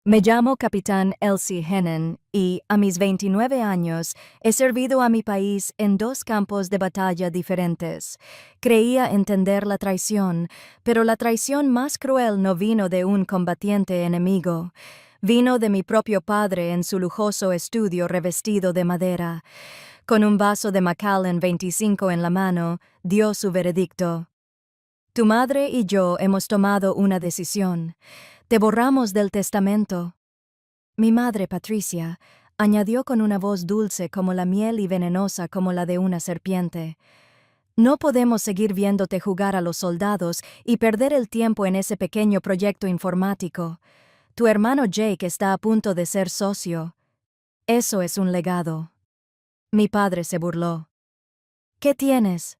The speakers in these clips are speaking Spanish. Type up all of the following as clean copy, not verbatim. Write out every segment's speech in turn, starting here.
Me llamo Capitán Elsie Hennen y, a mis 29 años, he servido a mi país en dos campos de batalla diferentes. Creía entender la traición, pero la traición más cruel no vino de un combatiente enemigo. Vino de mi propio padre en su lujoso estudio revestido de madera. Con un vaso de Macallan 25 en la mano, dio su veredicto. Tu madre y yo hemos tomado una decisión. Te borramos del testamento. Mi madre, Patricia, añadió con una voz dulce como la miel y venenosa como la de una serpiente. No podemos seguir viéndote jugar a los soldados y perder el tiempo en ese pequeño proyecto informático. Tu hermano Jake está a punto de ser socio. Eso es un legado. Mi padre se burló. ¿Qué tienes?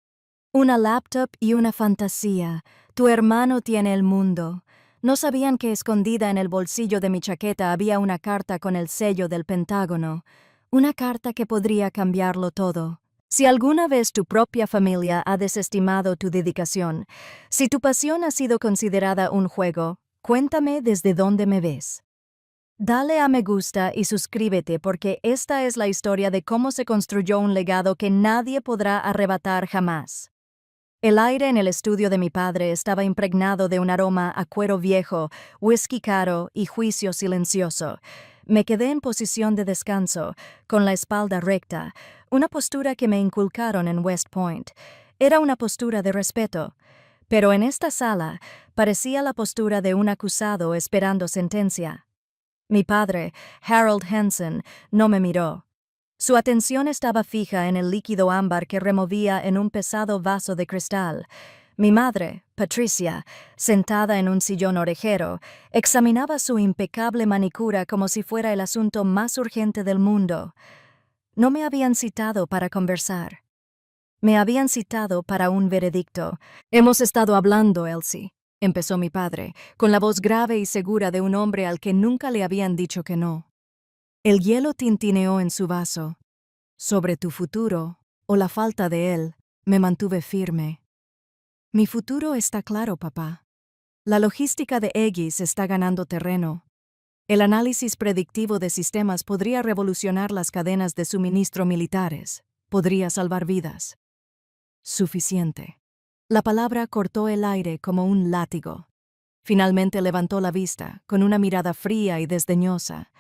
Una laptop y una fantasía. Tu hermano tiene el mundo. No sabían que escondida en el bolsillo de mi chaqueta había una carta con el sello del Pentágono. Una carta que podría cambiarlo todo. Si alguna vez tu propia familia ha desestimado tu dedicación, si tu pasión ha sido considerada un juego, cuéntame desde dónde me ves. Dale a me gusta y suscríbete porque esta es la historia de cómo se construyó un legado que nadie podrá arrebatar jamás. El aire en el estudio de mi padre estaba impregnado de un aroma a cuero viejo, whisky caro y juicio silencioso. Me quedé en posición de descanso, con la espalda recta, una postura que me inculcaron en West Point. Era una postura de respeto. Pero en esta sala parecía la postura de un acusado esperando sentencia. Mi padre, Harold Hansen, no me miró. Su atención estaba fija en el líquido ámbar que removía en un pesado vaso de cristal. Mi madre, Patricia, sentada en un sillón orejero, examinaba su impecable manicura como si fuera el asunto más urgente del mundo. No me habían citado para conversar. Me habían citado para un veredicto. Hemos estado hablando, Elsie, empezó mi padre, con la voz grave y segura de un hombre al que nunca le habían dicho que no. El hielo tintineó en su vaso. Sobre tu futuro, o la falta de él, me mantuve firme. Mi futuro está claro, papá. La logística de Aegis está ganando terreno. El análisis predictivo de sistemas podría revolucionar las cadenas de suministro militares. Podría salvar vidas. Suficiente. La palabra cortó el aire como un látigo. Finalmente levantó la vista, con una mirada fría y desdeñosa.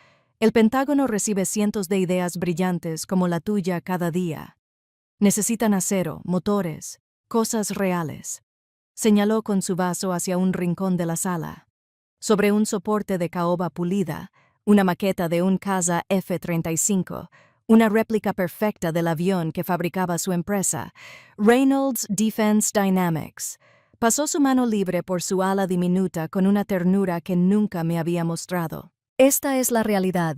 El Pentágono recibe cientos de ideas brillantes como la tuya cada día. Necesitan acero, motores, cosas reales. Señaló con su vaso hacia un rincón de la sala. Sobre un soporte de caoba pulida, una maqueta de un caza F-35, una réplica perfecta del avión que fabricaba su empresa, Reynolds Defense Dynamics. Pasó su mano libre por su ala diminuta con una ternura que nunca me había mostrado. Esta es la realidad.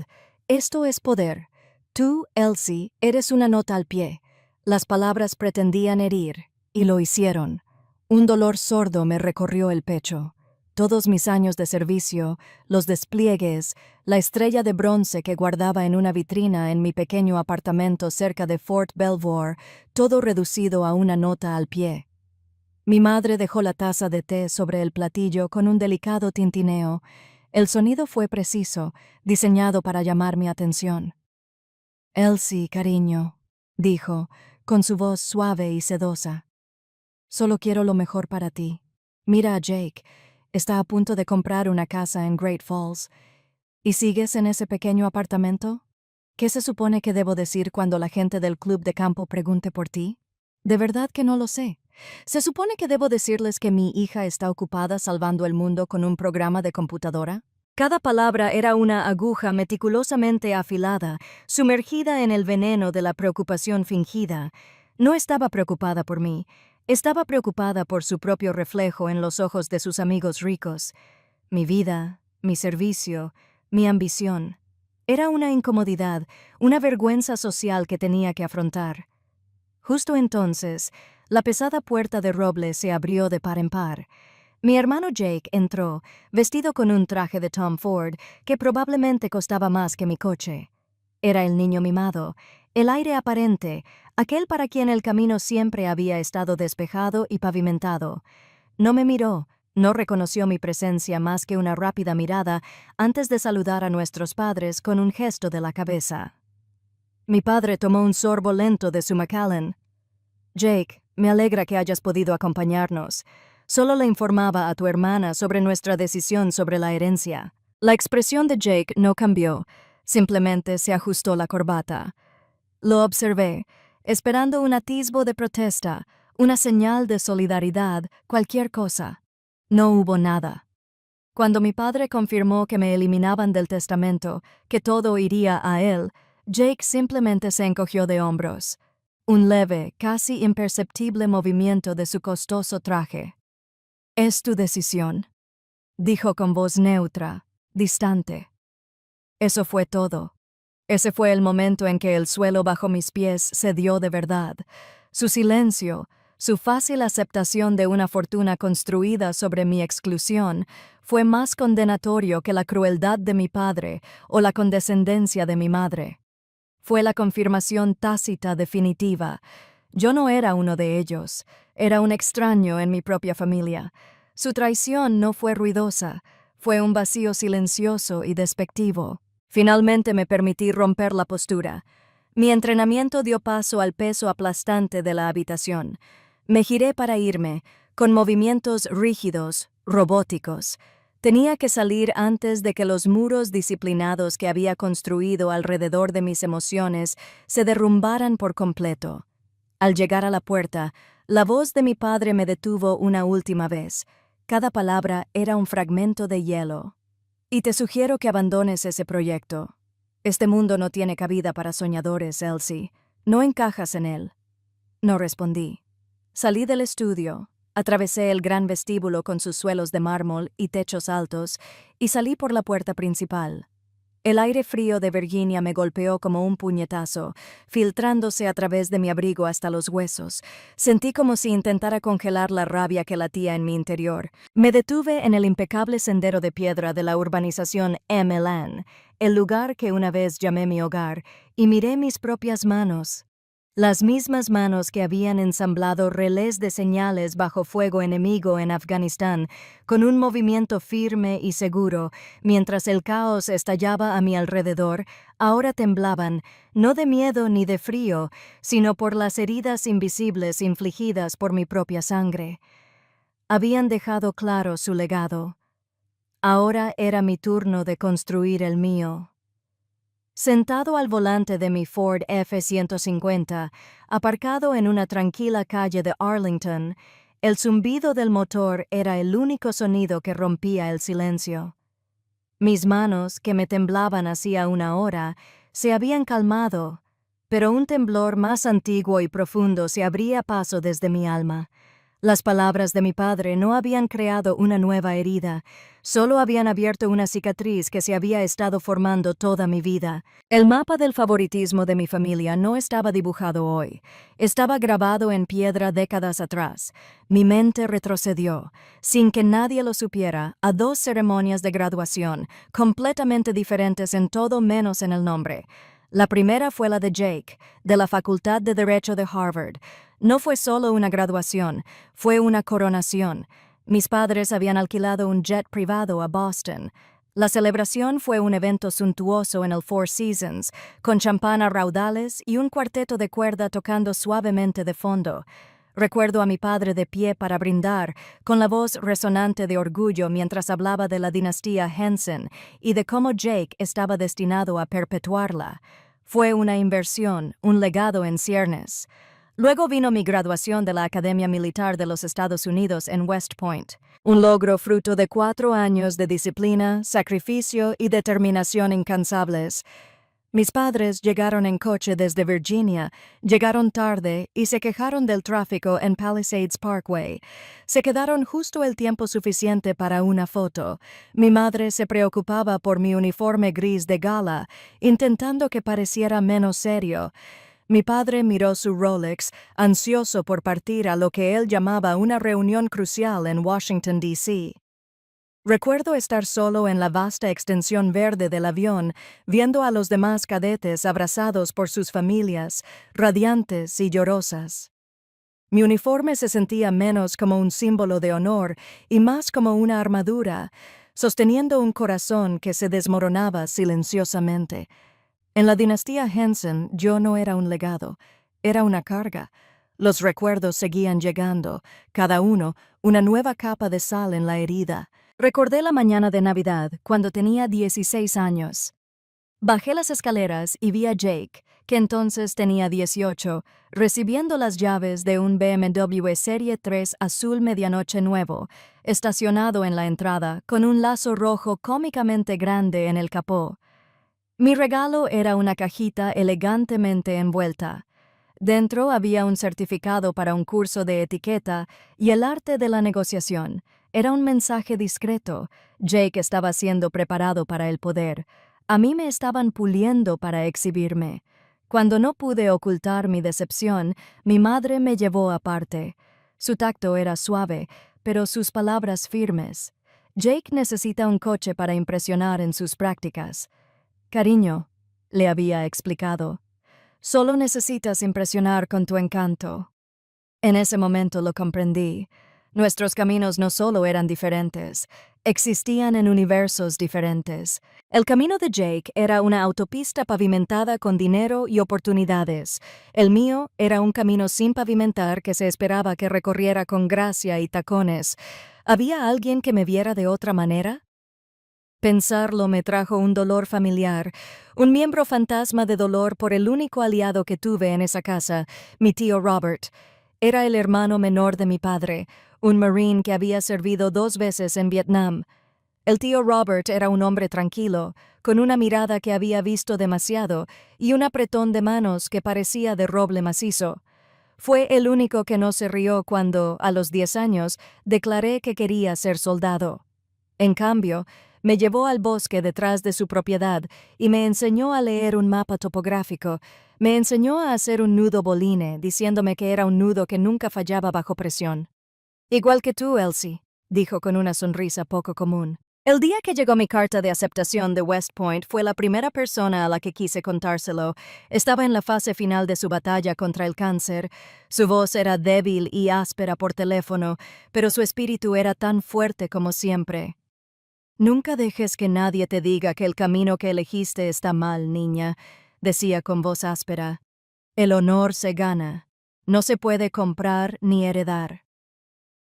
Esto es poder. Tú, Elsie, eres una nota al pie. Las palabras pretendían herir, y lo hicieron. Un dolor sordo me recorrió el pecho. Todos mis años de servicio, los despliegues, la estrella de bronce que guardaba en una vitrina en mi pequeño apartamento cerca de Fort Belvoir, todo reducido a una nota al pie. Mi madre dejó la taza de té sobre el platillo con un delicado tintineo. El sonido fue preciso, diseñado para llamar mi atención. Elsie, cariño, dijo, con su voz suave y sedosa. Solo quiero lo mejor para ti. Mira a Jake. Está a punto de comprar una casa en Great Falls. ¿Y sigues en ese pequeño apartamento? ¿Qué se supone que debo decir cuando la gente del club de campo pregunte por ti? De verdad que no lo sé. ¿Se supone que debo decirles que mi hija está ocupada salvando el mundo con un programa de computadora? Cada palabra era una aguja meticulosamente afilada, sumergida en el veneno de la preocupación fingida. No estaba preocupada por mí. Estaba preocupada por su propio reflejo en los ojos de sus amigos ricos. Mi vida, mi servicio, mi ambición. Era una incomodidad, una vergüenza social que tenía que afrontar. Justo entonces, la pesada puerta de roble se abrió de par en par. Mi hermano Jake entró, vestido con un traje de Tom Ford que probablemente costaba más que mi coche. Era el niño mimado, el aire aparente, aquel para quien el camino siempre había estado despejado y pavimentado. No me miró, No reconoció mi presencia más que una rápida mirada antes de saludar a nuestros padres con un gesto de la cabeza. Mi padre tomó un sorbo lento de su Macallan. Jake, me alegra que hayas podido acompañarnos. Solo le informaba a tu hermana sobre nuestra decisión sobre la herencia. La expresión de Jake no cambió, simplemente se ajustó la corbata. Lo observé, esperando un atisbo de protesta, una señal de solidaridad, cualquier cosa. No hubo nada. Cuando mi padre confirmó que me eliminaban del testamento, que todo iría a él, Jake simplemente se encogió de hombros. Un leve, casi imperceptible movimiento de su costoso traje. «Es tu decisión», dijo con voz neutra, distante. Eso fue todo. Ese fue el momento en que el suelo bajo mis pies cedió de verdad. Su silencio, su fácil aceptación de una fortuna construida sobre mi exclusión, fue más condenatorio que la crueldad de mi padre o la condescendencia de mi madre. Fue la confirmación tácita definitiva. Yo no era uno de ellos, era un extraño en mi propia familia. Su traición no fue ruidosa, fue un vacío silencioso y despectivo. Finalmente me permití romper la postura. Mi entrenamiento dio paso al peso aplastante de la habitación. Me giré para irme, con movimientos rígidos, robóticos. Tenía que salir antes de que los muros disciplinados que había construido alrededor de mis emociones se derrumbaran por completo. Al llegar a la puerta, la voz de mi padre me detuvo una última vez. Cada palabra era un fragmento de hielo. Y te sugiero que abandones ese proyecto. Este mundo no tiene cabida para soñadores, Elsie. No encajas en él. No respondí. Salí del estudio. Atravesé el gran vestíbulo con sus suelos de mármol y techos altos y salí por la puerta principal. El aire frío de Virginia me golpeó como un puñetazo, filtrándose a través de mi abrigo hasta los huesos. Sentí como si intentara congelar la rabia que latía en mi interior. Me detuve en el impecable sendero de piedra de la urbanización Emelan, el lugar que una vez llamé mi hogar, y miré mis propias manos. Las mismas manos que habían ensamblado relés de señales bajo fuego enemigo en Afganistán, con un movimiento firme y seguro, mientras el caos estallaba a mi alrededor, ahora temblaban, no de miedo ni de frío, sino por las heridas invisibles infligidas por mi propia sangre. Habían dejado claro su legado. Ahora era mi turno de construir el mío. Sentado al volante de mi Ford F-150, aparcado en una tranquila calle de Arlington, el zumbido del motor era el único sonido que rompía el silencio. Mis manos, que me temblaban hacía una hora, se habían calmado, pero un temblor más antiguo y profundo se abría paso desde mi alma. Las palabras de mi padre no habían creado una nueva herida, solo habían abierto una cicatriz que se había estado formando toda mi vida. El mapa del favoritismo de mi familia no estaba dibujado hoy, estaba grabado en piedra décadas atrás. Mi mente retrocedió, sin que nadie lo supiera, a 2 ceremonias de graduación, completamente diferentes en todo menos en el nombre. La primera fue la de Jake, de la Facultad de Derecho de Harvard. No fue solo una graduación, fue una coronación. Mis padres habían alquilado un jet privado a Boston. La celebración fue un evento suntuoso en el Four Seasons, con champán a raudales y un cuarteto de cuerda tocando suavemente de fondo. Recuerdo a mi padre de pie para brindar, con la voz resonante de orgullo mientras hablaba de la dinastía Henson y de cómo Jake estaba destinado a perpetuarla. Fue una inversión, un legado en ciernes. Luego vino mi graduación de la Academia Militar de los Estados Unidos en West Point, un logro fruto de 4 años de disciplina, sacrificio y determinación incansables. Mis padres llegaron en coche desde Virginia, llegaron tarde y se quejaron del tráfico en Palisades Parkway. Se quedaron justo el tiempo suficiente para una foto. Mi madre se preocupaba por mi uniforme gris de gala, intentando que pareciera menos serio. Mi padre miró su Rolex, ansioso por partir a lo que él llamaba una reunión crucial en Washington, D.C. Recuerdo estar solo en la vasta extensión verde del avión, viendo a los demás cadetes abrazados por sus familias, radiantes y llorosas. Mi uniforme se sentía menos como un símbolo de honor y más como una armadura, sosteniendo un corazón que se desmoronaba silenciosamente. En la dinastía Henson yo no era un legado, era una carga. Los recuerdos seguían llegando, cada uno una nueva capa de sal en la herida. Recordé la mañana de Navidad, cuando tenía 16 años. Bajé las escaleras y vi a Jake, que entonces tenía 18, recibiendo las llaves de un BMW Serie 3 azul medianoche nuevo, estacionado en la entrada, con un lazo rojo cómicamente grande en el capó. Mi regalo era una cajita elegantemente envuelta. Dentro había un certificado para un curso de etiqueta y el arte de la negociación. Era un mensaje discreto. Jake estaba siendo preparado para el poder. A mí me estaban puliendo para exhibirme. Cuando no pude ocultar mi decepción, mi madre me llevó aparte. Su tacto era suave, pero sus palabras firmes. Jake necesita un coche para impresionar en sus prácticas. Cariño, le había explicado, solo necesitas impresionar con tu encanto. En ese momento lo comprendí. Nuestros caminos no solo eran diferentes, existían en universos diferentes. El camino de Jake era una autopista pavimentada con dinero y oportunidades. El mío era un camino sin pavimentar que se esperaba que recorriera con gracia y tacones. ¿Había alguien que me viera de otra manera? Pensarlo me trajo un dolor familiar, un miembro fantasma de dolor por el único aliado que tuve en esa casa, mi tío Robert. Era el hermano menor de mi padre, un marine que había servido 2 veces en Vietnam. El tío Robert era un hombre tranquilo, con una mirada que había visto demasiado y un apretón de manos que parecía de roble macizo. Fue el único que no se rió cuando, a los 10 años, declaré que quería ser soldado. En cambio, me llevó al bosque detrás de su propiedad y me enseñó a leer un mapa topográfico. Me enseñó a hacer un nudo boline, diciéndome que era un nudo que nunca fallaba bajo presión. Igual que tú, Elsie, dijo con una sonrisa poco común. El día que llegó mi carta de aceptación de West Point fue la primera persona a la que quise contárselo. Estaba en la fase final de su batalla contra el cáncer. Su voz era débil y áspera por teléfono, pero su espíritu era tan fuerte como siempre. Nunca dejes que nadie te diga que el camino que elegiste está mal, niña, decía con voz áspera. El honor se gana. No se puede comprar ni heredar.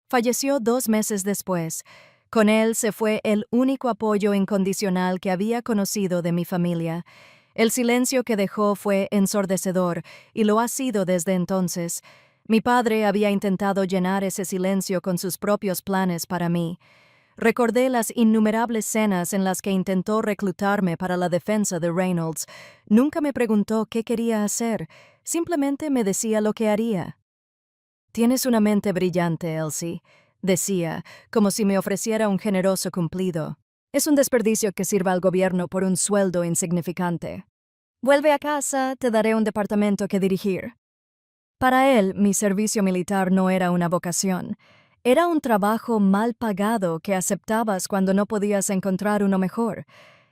Falleció 2 meses después. Con él se fue el único apoyo incondicional que había conocido de mi familia. El silencio que dejó fue ensordecedor, y lo ha sido desde entonces. Mi padre había intentado llenar ese silencio con sus propios planes para mí. Recordé las innumerables cenas en las que intentó reclutarme para la defensa de Reynolds. Nunca me preguntó qué quería hacer, simplemente me decía lo que haría. Tienes una mente brillante, Elsie, decía, como si me ofreciera un generoso cumplido. Es un desperdicio que sirva al gobierno por un sueldo insignificante. Vuelve a casa, te daré un departamento que dirigir. Para él, mi servicio militar no era una vocación. Era un trabajo mal pagado que aceptabas cuando no podías encontrar uno mejor.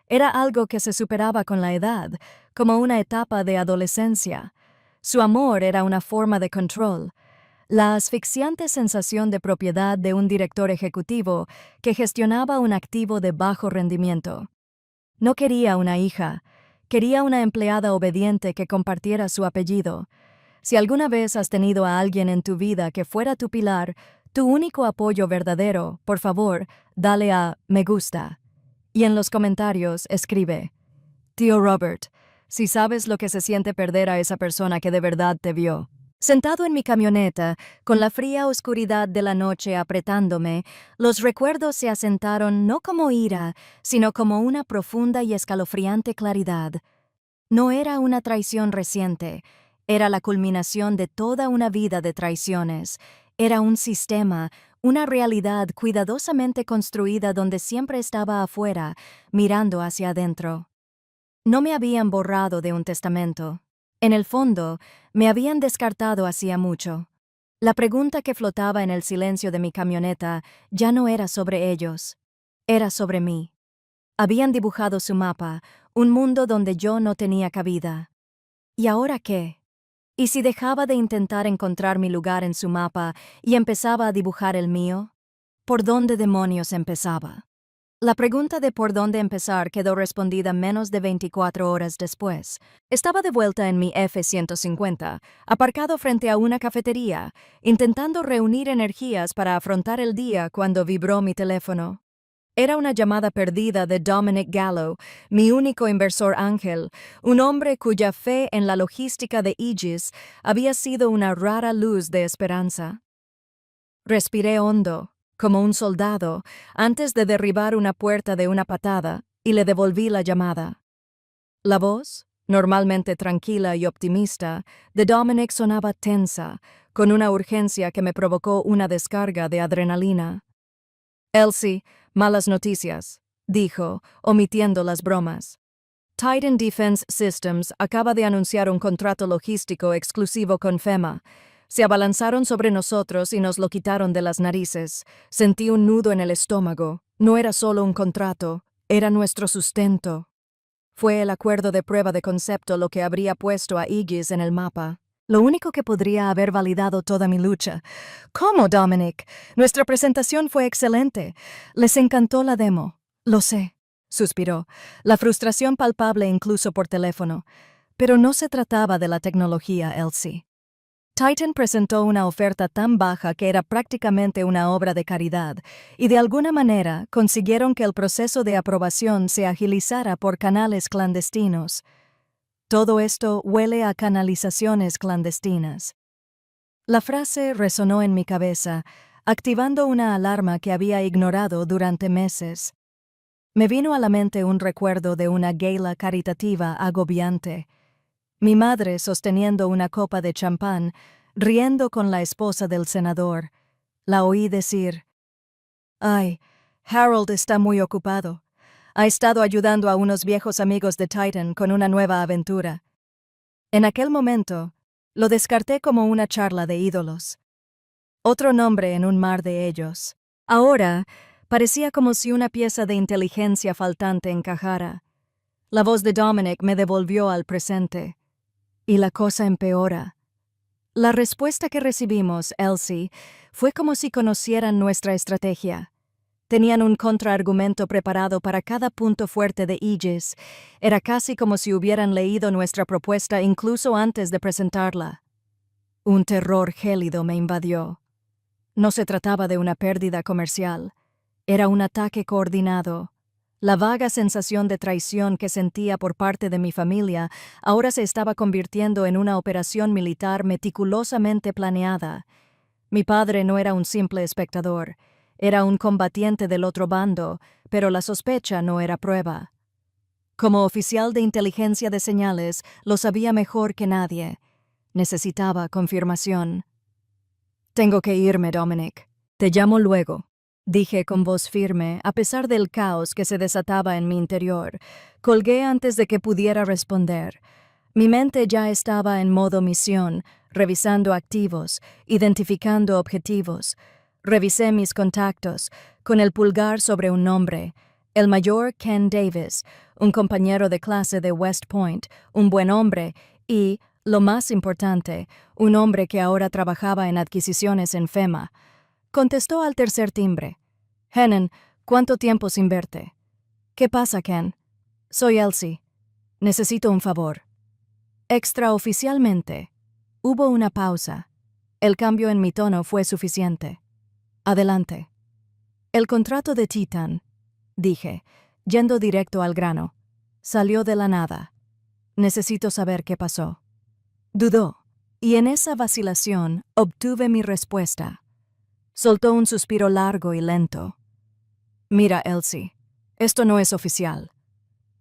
Era algo que se superaba con la edad, como una etapa de adolescencia. Su amor era una forma de control. La asfixiante sensación de propiedad de un director ejecutivo que gestionaba un activo de bajo rendimiento. No quería una hija, quería una empleada obediente que compartiera su apellido. Si alguna vez has tenido a alguien en tu vida que fuera tu pilar, tu único apoyo verdadero, por favor, dale a me gusta. Y en los comentarios escribe: Tío Robert, si sabes lo que se siente perder a esa persona que de verdad te vio. Sentado en mi camioneta, con la fría oscuridad de la noche apretándome, los recuerdos se asentaron no como ira, sino como una profunda y escalofriante claridad. No era una traición reciente, era la culminación de toda una vida de traiciones. Era un sistema, una realidad cuidadosamente construida donde siempre estaba afuera, mirando hacia adentro. No me habían borrado de un testamento. En el fondo, me habían descartado hacía mucho. La pregunta que flotaba en el silencio de mi camioneta ya no era sobre ellos, era sobre mí. Habían dibujado su mapa, un mundo donde yo no tenía cabida. ¿Y ahora qué? ¿Y si dejaba de intentar encontrar mi lugar en su mapa y empezaba a dibujar el mío? ¿Por dónde demonios empezaba? La pregunta de por dónde empezar quedó respondida menos de 24 horas después. Estaba de vuelta en mi F-150, aparcado frente a una cafetería, intentando reunir energías para afrontar el día cuando vibró mi teléfono. Era una llamada perdida de Dominic Gallo, mi único inversor ángel, un hombre cuya fe en la logística de Aegis había sido una rara luz de esperanza. Respiré hondo, como un soldado, antes de derribar una puerta de una patada, y le devolví la llamada. La voz, normalmente tranquila y optimista, de Dominic sonaba tensa, con una urgencia que me provocó una descarga de adrenalina. Elsie, malas noticias, dijo, omitiendo las bromas. Titan Defense Systems acaba de anunciar un contrato logístico exclusivo con FEMA. Se abalanzaron sobre nosotros y nos lo quitaron de las narices. Sentí un nudo en el estómago. No era solo un contrato, era nuestro sustento. Fue el acuerdo de prueba de concepto lo que habría puesto a Aegis en el mapa. Lo único que podría haber validado toda mi lucha. ¿Cómo, Dominic? Nuestra presentación fue excelente. Les encantó la demo. Lo sé, suspiró, la frustración palpable incluso por teléfono. Pero no se trataba de la tecnología, Elsie. Titan presentó una oferta tan baja que era prácticamente una obra de caridad, y de alguna manera consiguieron que el proceso de aprobación se agilizara por canales clandestinos. Todo esto huele a canalizaciones clandestinas. La frase resonó en mi cabeza, activando una alarma que había ignorado durante meses. Me vino a la mente un recuerdo de una gala caritativa agobiante. Mi madre sosteniendo una copa de champán, riendo con la esposa del senador. La oí decir: «Ay, Harold está muy ocupado. Ha estado ayudando a unos viejos amigos de Titan con una nueva aventura». En aquel momento, lo descarté como una charla de ídolos. Otro nombre en un mar de ellos. Ahora, parecía como si una pieza de inteligencia faltante encajara. La voz de Dominic me devolvió al presente. Y la cosa empeora. La respuesta que recibimos, Elsie, fue como si conocieran nuestra estrategia. Tenían un contraargumento preparado para cada punto fuerte de Aegis. Era casi como si hubieran leído nuestra propuesta incluso antes de presentarla. Un terror gélido me invadió. No se trataba de una pérdida comercial. Era un ataque coordinado. La vaga sensación de traición que sentía por parte de mi familia ahora se estaba convirtiendo en una operación militar meticulosamente planeada. Mi padre no era un simple espectador, era un combatiente del otro bando, pero la sospecha no era prueba. Como oficial de inteligencia de señales, lo sabía mejor que nadie. Necesitaba confirmación. «Tengo que irme, Dominic. Te llamo luego», dije con voz firme, a pesar del caos que se desataba en mi interior. Colgué antes de que pudiera responder. Mi mente ya estaba en modo misión, revisando activos, identificando objetivos. Revisé mis contactos, con el pulgar sobre un nombre. El mayor Ken Davis, un compañero de clase de West Point, un buen hombre y, lo más importante, un hombre que ahora trabajaba en adquisiciones en FEMA. Contestó al tercer timbre. «Hennen, ¿cuánto tiempo sin verte?» «¿Qué pasa, Ken?» «Soy Elsie. Necesito un favor». Extraoficialmente, hubo una pausa. El cambio en mi tono fue suficiente. «Adelante». «El contrato de Titan», dije, yendo directo al grano. «Salió de la nada. Necesito saber qué pasó». Dudó, y en esa vacilación obtuve mi respuesta. Soltó un suspiro largo y lento. «Mira, Elsie, esto no es oficial.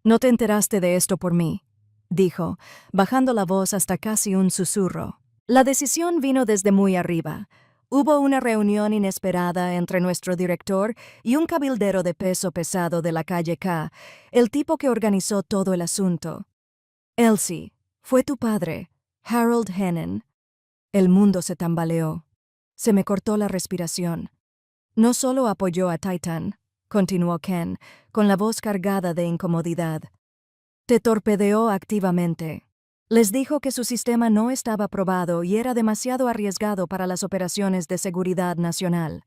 No te enteraste de esto por mí», dijo, bajando la voz hasta casi un susurro. La decisión vino desde muy arriba. Hubo una reunión inesperada entre nuestro director y un cabildero de peso pesado de la calle K, el tipo que organizó todo el asunto. «Elsie, fue tu padre, Harold Hennen». El mundo se tambaleó. Se me cortó la respiración. «No solo apoyó a Titan», continuó Ken, con la voz cargada de incomodidad. «Te torpedeó activamente. Les dijo que su sistema no estaba probado y era demasiado arriesgado para las operaciones de seguridad nacional.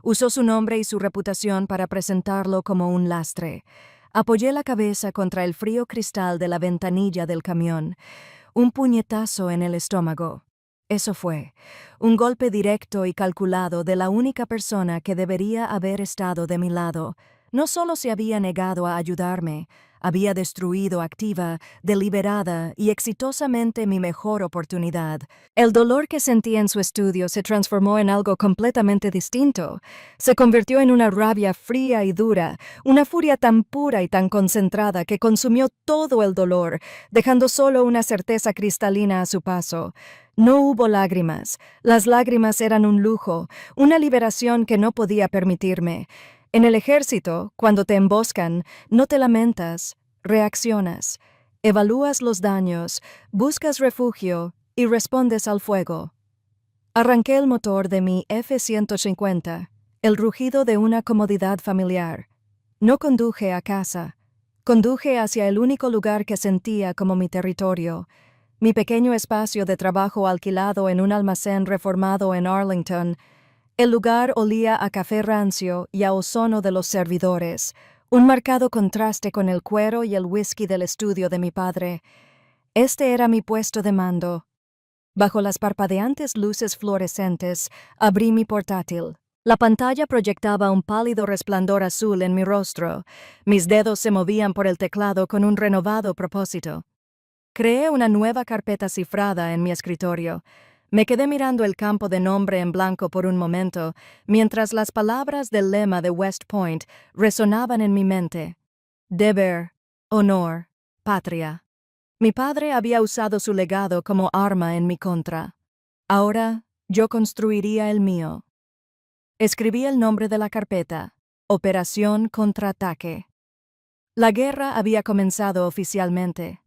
Usó su nombre y su reputación para presentarlo como un lastre. Apoyé la cabeza contra el frío cristal de la ventanilla del camión. Un puñetazo en el estómago. Eso fue. Un golpe directo y calculado de la única persona que debería haber estado de mi lado. No solo se había negado a ayudarme, había destruido activa, deliberada y exitosamente mi mejor oportunidad. El dolor que sentí en su estudio se transformó en algo completamente distinto. Se convirtió en una rabia fría y dura, una furia tan pura y tan concentrada que consumió todo el dolor, dejando solo una certeza cristalina a su paso. No hubo lágrimas. Las lágrimas eran un lujo, una liberación que no podía permitirme. En el ejército, cuando te emboscan, no te lamentas, reaccionas, evalúas los daños, buscas refugio y respondes al fuego. Arranqué el motor de mi F-150, el rugido de una comodidad familiar. No conduje a casa. Conduje hacia el único lugar que sentía como mi territorio, mi pequeño espacio de trabajo alquilado en un almacén reformado en Arlington. El lugar olía a café rancio y a ozono de los servidores, un marcado contraste con el cuero y el whisky del estudio de mi padre. Este era mi puesto de mando. Bajo las parpadeantes luces fluorescentes, abrí mi portátil. La pantalla proyectaba un pálido resplandor azul en mi rostro. Mis dedos se movían por el teclado con un renovado propósito. Creé una nueva carpeta cifrada en mi escritorio. Me quedé mirando el campo de nombre en blanco por un momento, mientras las palabras del lema de West Point resonaban en mi mente. Deber, honor, patria. Mi padre había usado su legado como arma en mi contra. Ahora yo construiría el mío. Escribí el nombre de la carpeta: Operación Contraataque. La guerra había comenzado oficialmente.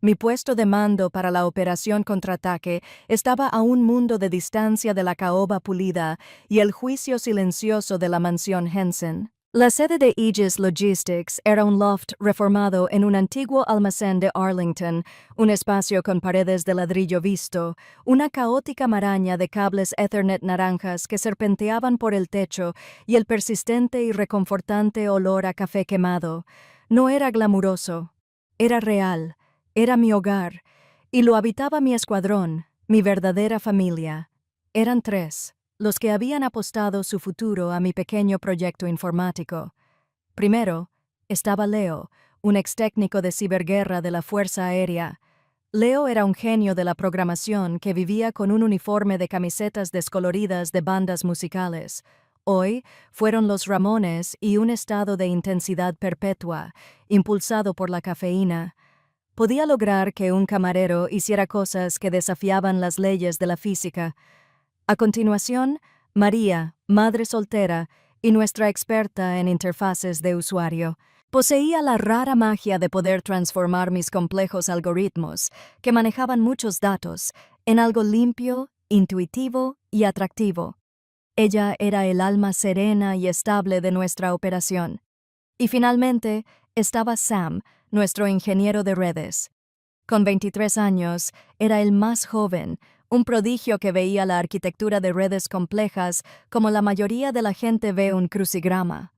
Mi puesto de mando para la operación contraataque estaba a un mundo de distancia de la caoba pulida y el juicio silencioso de la mansión Henson. La sede de Aegis Logistics era un loft reformado en un antiguo almacén de Arlington, un espacio con paredes de ladrillo visto, una caótica maraña de cables Ethernet naranjas que serpenteaban por el techo y el persistente y reconfortante olor a café quemado. No era glamuroso, era real. Era mi hogar, y lo habitaba mi escuadrón, mi verdadera familia. Eran 3, los que habían apostado su futuro a mi pequeño proyecto informático. Primero, estaba Leo, un ex técnico de ciberguerra de la Fuerza Aérea. Leo era un genio de la programación que vivía con un uniforme de camisetas descoloridas de bandas musicales. Hoy fueron los Ramones y un estado de intensidad perpetua, impulsado por la cafeína. Podía lograr que un camarero hiciera cosas que desafiaban las leyes de la física. A continuación, María, madre soltera y nuestra experta en interfaces de usuario, poseía la rara magia de poder transformar mis complejos algoritmos, que manejaban muchos datos, en algo limpio, intuitivo y atractivo. Ella era el alma serena y estable de nuestra operación. Y finalmente, estaba Sam, nuestro ingeniero de redes. Con 23 años, era el más joven, un prodigio que veía la arquitectura de redes complejas como la mayoría de la gente ve un crucigrama.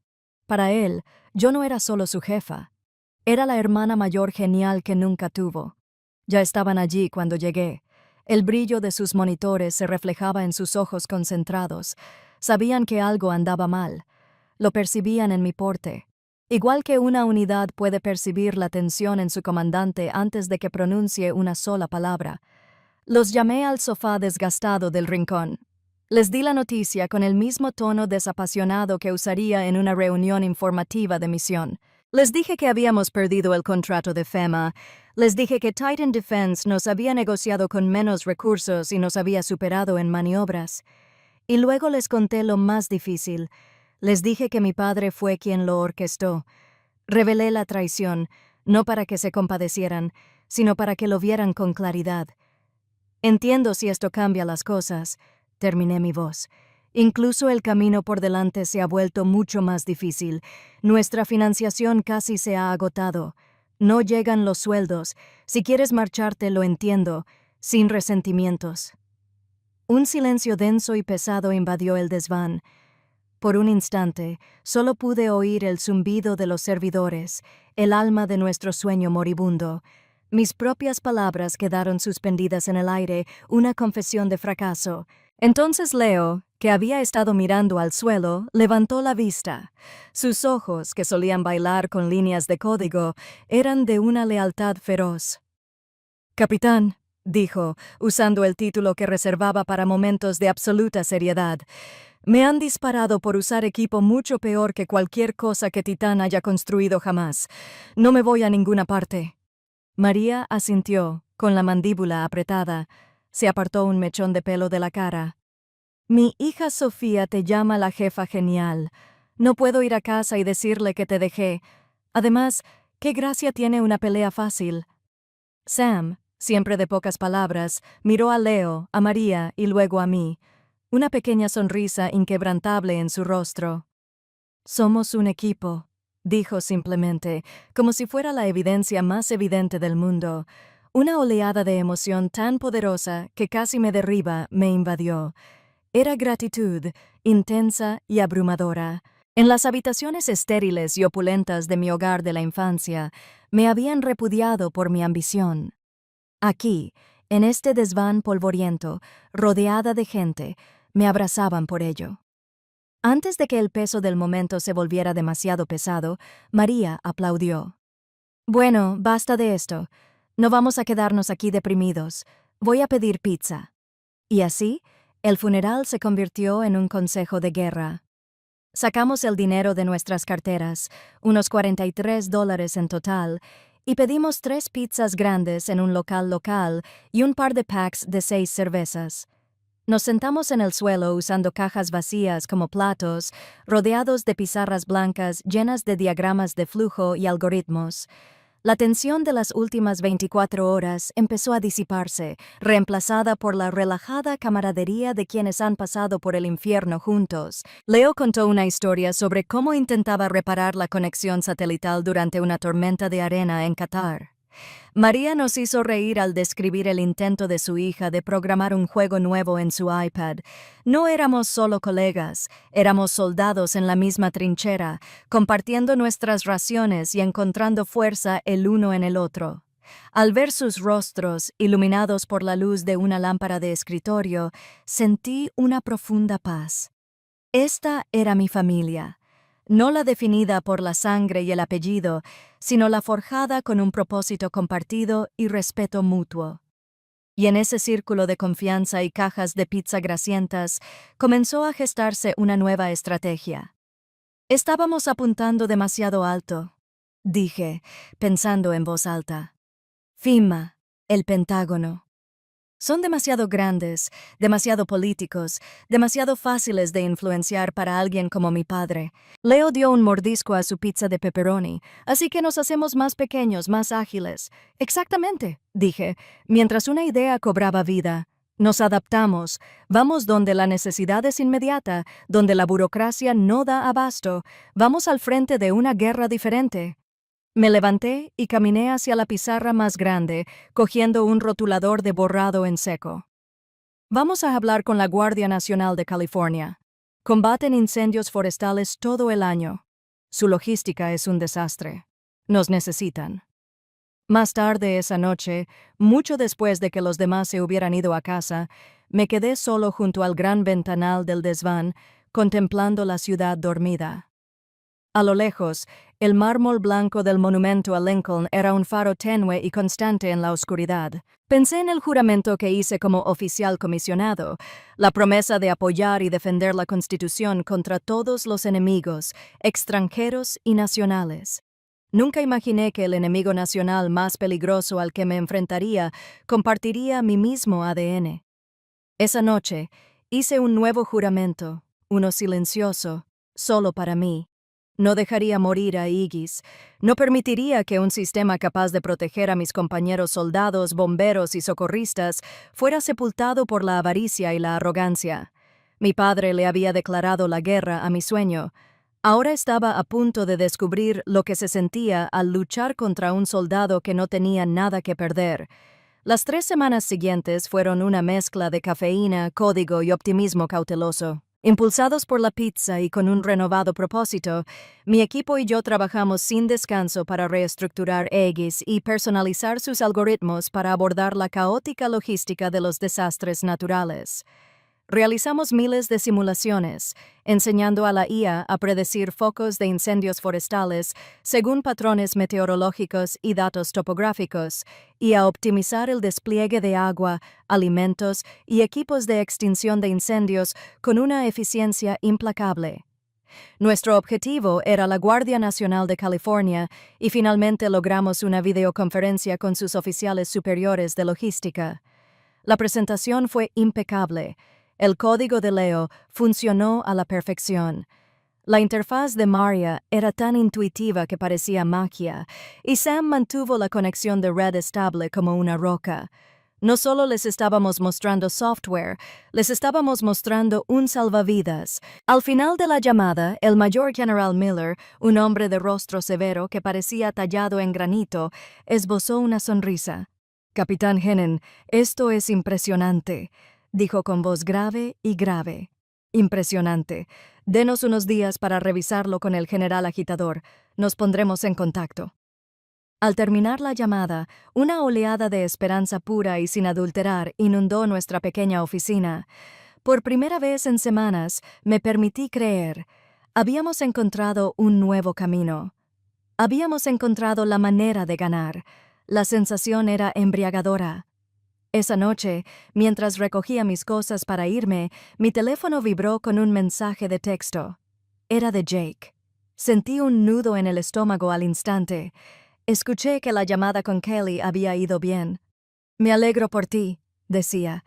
Para él, yo no era solo su jefa. Era la hermana mayor genial que nunca tuvo. Ya estaban allí cuando llegué. El brillo de sus monitores se reflejaba en sus ojos concentrados. Sabían que algo andaba mal. Lo percibían en mi porte. Igual que una unidad puede percibir la tensión en su comandante antes de que pronuncie una sola palabra. Los llamé al sofá desgastado del rincón. Les di la noticia con el mismo tono desapasionado que usaría en una reunión informativa de misión. Les dije que habíamos perdido el contrato de FEMA. Les dije que Titan Defense nos había negociado con menos recursos y nos había superado en maniobras. Y luego les conté lo más difícil. Les dije que mi padre fue quien lo orquestó. Revelé la traición, no para que se compadecieran, sino para que lo vieran con claridad. Entiendo si esto cambia las cosas, terminé mi voz. Incluso el camino por delante se ha vuelto mucho más difícil. Nuestra financiación casi se ha agotado. No llegan los sueldos. Si quieres marcharte, lo entiendo, sin resentimientos. Un silencio denso y pesado invadió el desván. Por un instante, solo pude oír el zumbido de los servidores, el alma de nuestro sueño moribundo. Mis propias palabras quedaron suspendidas en el aire, una confesión de fracaso. Entonces Leo, que había estado mirando al suelo, levantó la vista. Sus ojos, que solían bailar con líneas de código, eran de una lealtad feroz. «Capitán», dijo, usando el título que reservaba para momentos de absoluta seriedad, «me han disparado por usar equipo mucho peor que cualquier cosa que Titán haya construido jamás. No me voy a ninguna parte». María asintió, con la mandíbula apretada. Se apartó un mechón de pelo de la cara. «Mi hija Sofía te llama la jefa genial. No puedo ir a casa y decirle que te dejé. Además, ¿qué gracia tiene una pelea fácil?» Sam, siempre de pocas palabras, miró a Leo, a María y luego a mí. Una pequeña sonrisa inquebrantable en su rostro. «Somos un equipo», dijo simplemente, como si fuera la evidencia más evidente del mundo. Una oleada de emoción tan poderosa que casi me derriba me invadió. Era gratitud, intensa y abrumadora. En las habitaciones estériles y opulentas de mi hogar de la infancia, me habían repudiado por mi ambición. Aquí, en este desván polvoriento, rodeada de gente, me abrazaban por ello. Antes de que el peso del momento se volviera demasiado pesado, María aplaudió. «Bueno, basta de esto. No vamos a quedarnos aquí deprimidos. Voy a pedir pizza». Y así, el funeral se convirtió en un consejo de guerra. Sacamos el dinero de nuestras carteras, unos $43 en total, y pedimos 3 pizzas grandes en un local y un par de packs de 6 cervezas. Nos sentamos en el suelo usando cajas vacías como platos, rodeados de pizarras blancas llenas de diagramas de flujo y algoritmos. La tensión de las últimas 24 horas empezó a disiparse, reemplazada por la relajada camaradería de quienes han pasado por el infierno juntos. Leo contó una historia sobre cómo intentaba reparar la conexión satelital durante una tormenta de arena en Qatar. María nos hizo reír al describir el intento de su hija de programar un juego nuevo en su iPad. No éramos solo colegas, éramos soldados en la misma trinchera, compartiendo nuestras raciones y encontrando fuerza el uno en el otro. Al ver sus rostros, iluminados por la luz de una lámpara de escritorio, sentí una profunda paz. Esta era mi familia. No la definida por la sangre y el apellido, sino la forjada con un propósito compartido y respeto mutuo. Y en ese círculo de confianza y cajas de pizza grasientas comenzó a gestarse una nueva estrategia. Estábamos apuntando demasiado alto, dije, pensando en voz alta. FEMA, el Pentágono. Son demasiado grandes, demasiado políticos, demasiado fáciles de influenciar para alguien como mi padre. Leo dio un mordisco a su pizza de pepperoni, así que nos hacemos más pequeños, más ágiles. Exactamente, dije, mientras una idea cobraba vida. Nos adaptamos, vamos donde la necesidad es inmediata, donde la burocracia no da abasto, vamos al frente de una guerra diferente. Me levanté y caminé hacia la pizarra más grande, cogiendo un rotulador de borrado en seco. Vamos a hablar con la Guardia Nacional de California. Combaten incendios forestales todo el año. Su logística es un desastre. Nos necesitan. Más tarde esa noche, mucho después de que los demás se hubieran ido a casa, me quedé solo junto al gran ventanal del desván, contemplando la ciudad dormida. A lo lejos, el mármol blanco del monumento a Lincoln era un faro tenue y constante en la oscuridad. Pensé en el juramento que hice como oficial comisionado, la promesa de apoyar y defender la Constitución contra todos los enemigos, extranjeros y nacionales. Nunca imaginé que el enemigo nacional más peligroso al que me enfrentaría compartiría mi mismo ADN. Esa noche, hice un nuevo juramento, uno silencioso, solo para mí. No dejaría morir a Igis. No permitiría que un sistema capaz de proteger a mis compañeros soldados, bomberos y socorristas fuera sepultado por la avaricia y la arrogancia. Mi padre le había declarado la guerra a mi sueño. Ahora estaba a punto de descubrir lo que se sentía al luchar contra un soldado que no tenía nada que perder. Las 3 semanas siguientes fueron una mezcla de cafeína, código y optimismo cauteloso. Impulsados por la pizza y con un renovado propósito, mi equipo y yo trabajamos sin descanso para reestructurar Aegis y personalizar sus algoritmos para abordar la caótica logística de los desastres naturales. Realizamos miles de simulaciones, enseñando a la IA a predecir focos de incendios forestales según patrones meteorológicos y datos topográficos, y a optimizar el despliegue de agua, alimentos y equipos de extinción de incendios con una eficiencia implacable. Nuestro objetivo era la Guardia Nacional de California y finalmente logramos una videoconferencia con sus oficiales superiores de logística. La presentación fue impecable. El código de Leo funcionó a la perfección. La interfaz de Maria era tan intuitiva que parecía magia, y Sam mantuvo la conexión de red estable como una roca. No solo les estábamos mostrando software, les estábamos mostrando un salvavidas. Al final de la llamada, el mayor General Miller, un hombre de rostro severo que parecía tallado en granito, esbozó una sonrisa. «Capitán Hennen, esto es impresionante», dijo con voz grave y grave. «Impresionante. Denos unos días para revisarlo con el general agitador. Nos pondremos en contacto». Al terminar la llamada, una oleada de esperanza pura y sin adulterar inundó nuestra pequeña oficina. Por primera vez en semanas, me permití creer. Habíamos encontrado un nuevo camino. Habíamos encontrado la manera de ganar. La sensación era embriagadora. Esa noche, mientras recogía mis cosas para irme, mi teléfono vibró con un mensaje de texto. Era de Jake. Sentí un nudo en el estómago al instante. Escuché que la llamada con Kelly había ido bien. «Me alegro por ti», decía.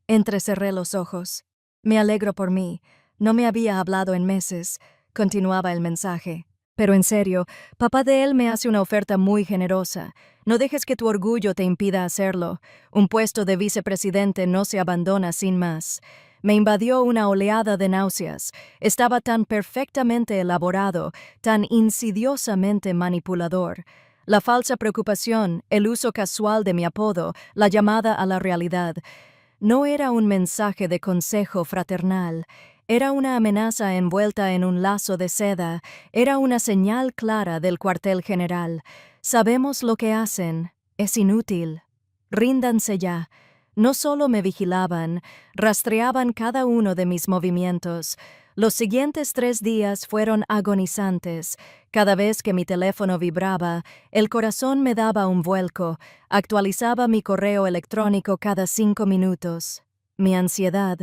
Entrecerré los ojos. «Me alegro por mí. No me había hablado en meses», continuaba el mensaje. «Pero en serio, papá de él me hace una oferta muy generosa. No dejes que tu orgullo te impida hacerlo. Un puesto de vicepresidente no se abandona sin más». Me invadió una oleada de náuseas. Estaba tan perfectamente elaborado, tan insidiosamente manipulador. La falsa preocupación, el uso casual de mi apodo, la llamada a la realidad. No era un mensaje de consejo fraternal. Era una amenaza envuelta en un lazo de seda. Era una señal clara del cuartel general. «Sabemos lo que hacen. Es inútil. Ríndanse ya». No solo me vigilaban, rastreaban cada uno de mis movimientos. Los siguientes 3 días fueron agonizantes. Cada vez que mi teléfono vibraba, el corazón me daba un vuelco. Actualizaba mi correo electrónico cada 5 minutos. Mi ansiedad,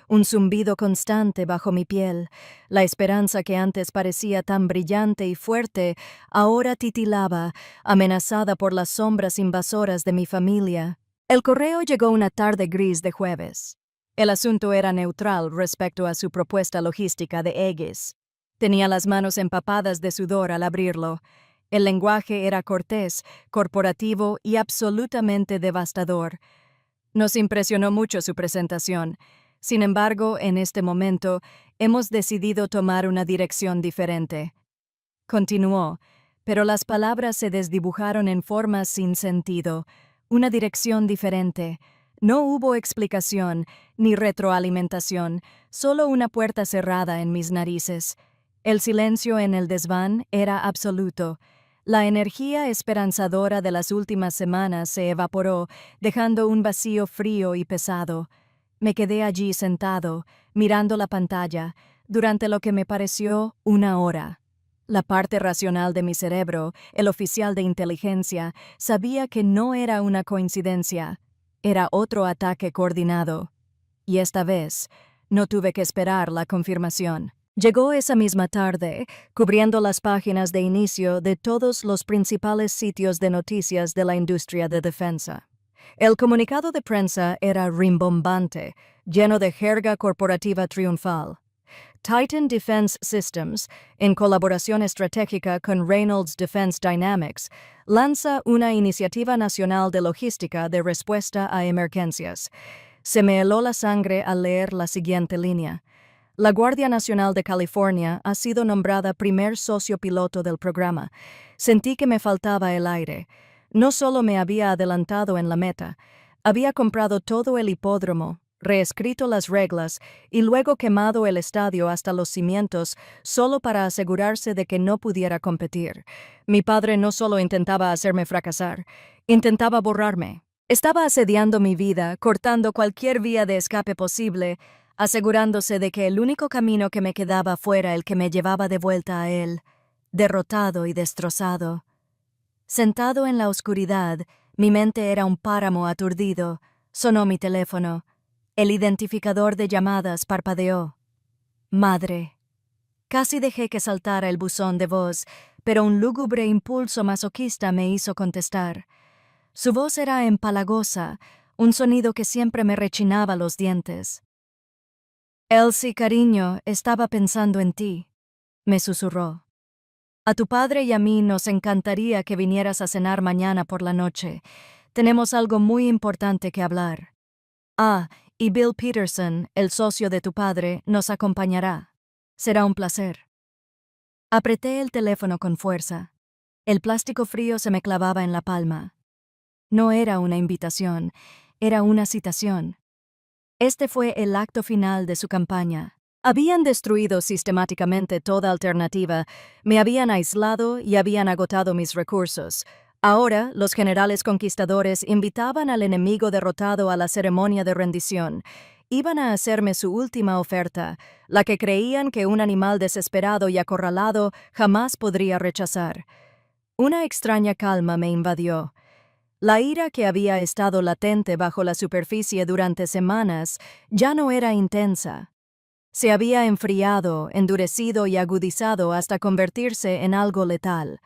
un zumbido constante bajo mi piel. La esperanza que antes parecía tan brillante y fuerte, ahora titilaba, amenazada por las sombras invasoras de mi familia. El correo llegó una tarde gris de jueves. El asunto era neutral respecto a su propuesta logística de Aegis. Tenía las manos empapadas de sudor al abrirlo. El lenguaje era cortés, corporativo y absolutamente devastador. Nos impresionó mucho su presentación. Sin embargo, en este momento, hemos decidido tomar una dirección diferente. Continuó, pero las palabras se desdibujaron en formas sin sentido. Una dirección diferente. No hubo explicación, ni retroalimentación, solo una puerta cerrada en mis narices. El silencio en el desván era absoluto. La energía esperanzadora de las últimas semanas se evaporó, dejando un vacío frío y pesado. Me quedé allí sentado, mirando la pantalla, durante lo que me pareció una hora. La parte racional de mi cerebro, el oficial de inteligencia, sabía que no era una coincidencia. Era otro ataque coordinado. Y esta vez, no tuve que esperar la confirmación. Llegó esa misma tarde, cubriendo las páginas de inicio de todos los principales sitios de noticias de la industria de defensa. El comunicado de prensa era rimbombante, lleno de jerga corporativa triunfal. Titan Defense Systems, en colaboración estratégica con Reynolds Defense Dynamics, lanza una iniciativa nacional de logística de respuesta a emergencias. Se me heló la sangre al leer la siguiente línea. La Guardia Nacional de California ha sido nombrada primer socio piloto del programa. Sentí que me faltaba el aire. No solo me había adelantado en la meta, había comprado todo el hipódromo, reescrito las reglas y luego quemado el estadio hasta los cimientos solo para asegurarse de que no pudiera competir. Mi padre no solo intentaba hacerme fracasar, intentaba borrarme. Estaba asediando mi vida, cortando cualquier vía de escape posible, asegurándose de que el único camino que me quedaba fuera el que me llevaba de vuelta a él, derrotado y destrozado. Sentado en la oscuridad, mi mente era un páramo aturdido. Sonó mi teléfono. El identificador de llamadas parpadeó. Madre. Casi dejé que saltara el buzón de voz, pero un lúgubre impulso masoquista me hizo contestar. Su voz era empalagosa, un sonido que siempre me rechinaba los dientes. Elsie, cariño, estaba pensando en ti, me susurró. A tu padre y a mí nos encantaría que vinieras a cenar mañana por la noche. Tenemos algo muy importante que hablar. Ah, y Bill Peterson, el socio de tu padre, nos acompañará. Será un placer. Apreté el teléfono con fuerza. El plástico frío se me clavaba en la palma. No era una invitación, era una citación. Este fue el acto final de su campaña. Habían destruido sistemáticamente toda alternativa, me habían aislado y habían agotado mis recursos. Ahora, los generales conquistadores invitaban al enemigo derrotado a la ceremonia de rendición. Iban a hacerme su última oferta, la que creían que un animal desesperado y acorralado jamás podría rechazar. Una extraña calma me invadió. La ira que había estado latente bajo la superficie durante semanas ya no era intensa. Se había enfriado, endurecido y agudizado hasta convertirse en algo letal.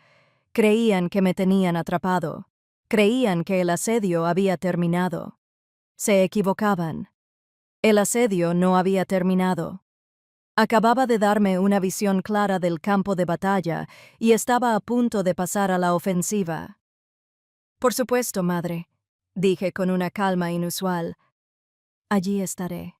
Creían que me tenían atrapado. Creían que el asedio había terminado. Se equivocaban. El asedio no había terminado. Acababa de darme una visión clara del campo de batalla y estaba a punto de pasar a la ofensiva. Por supuesto, madre, dije con una calma inusual. Allí estaré.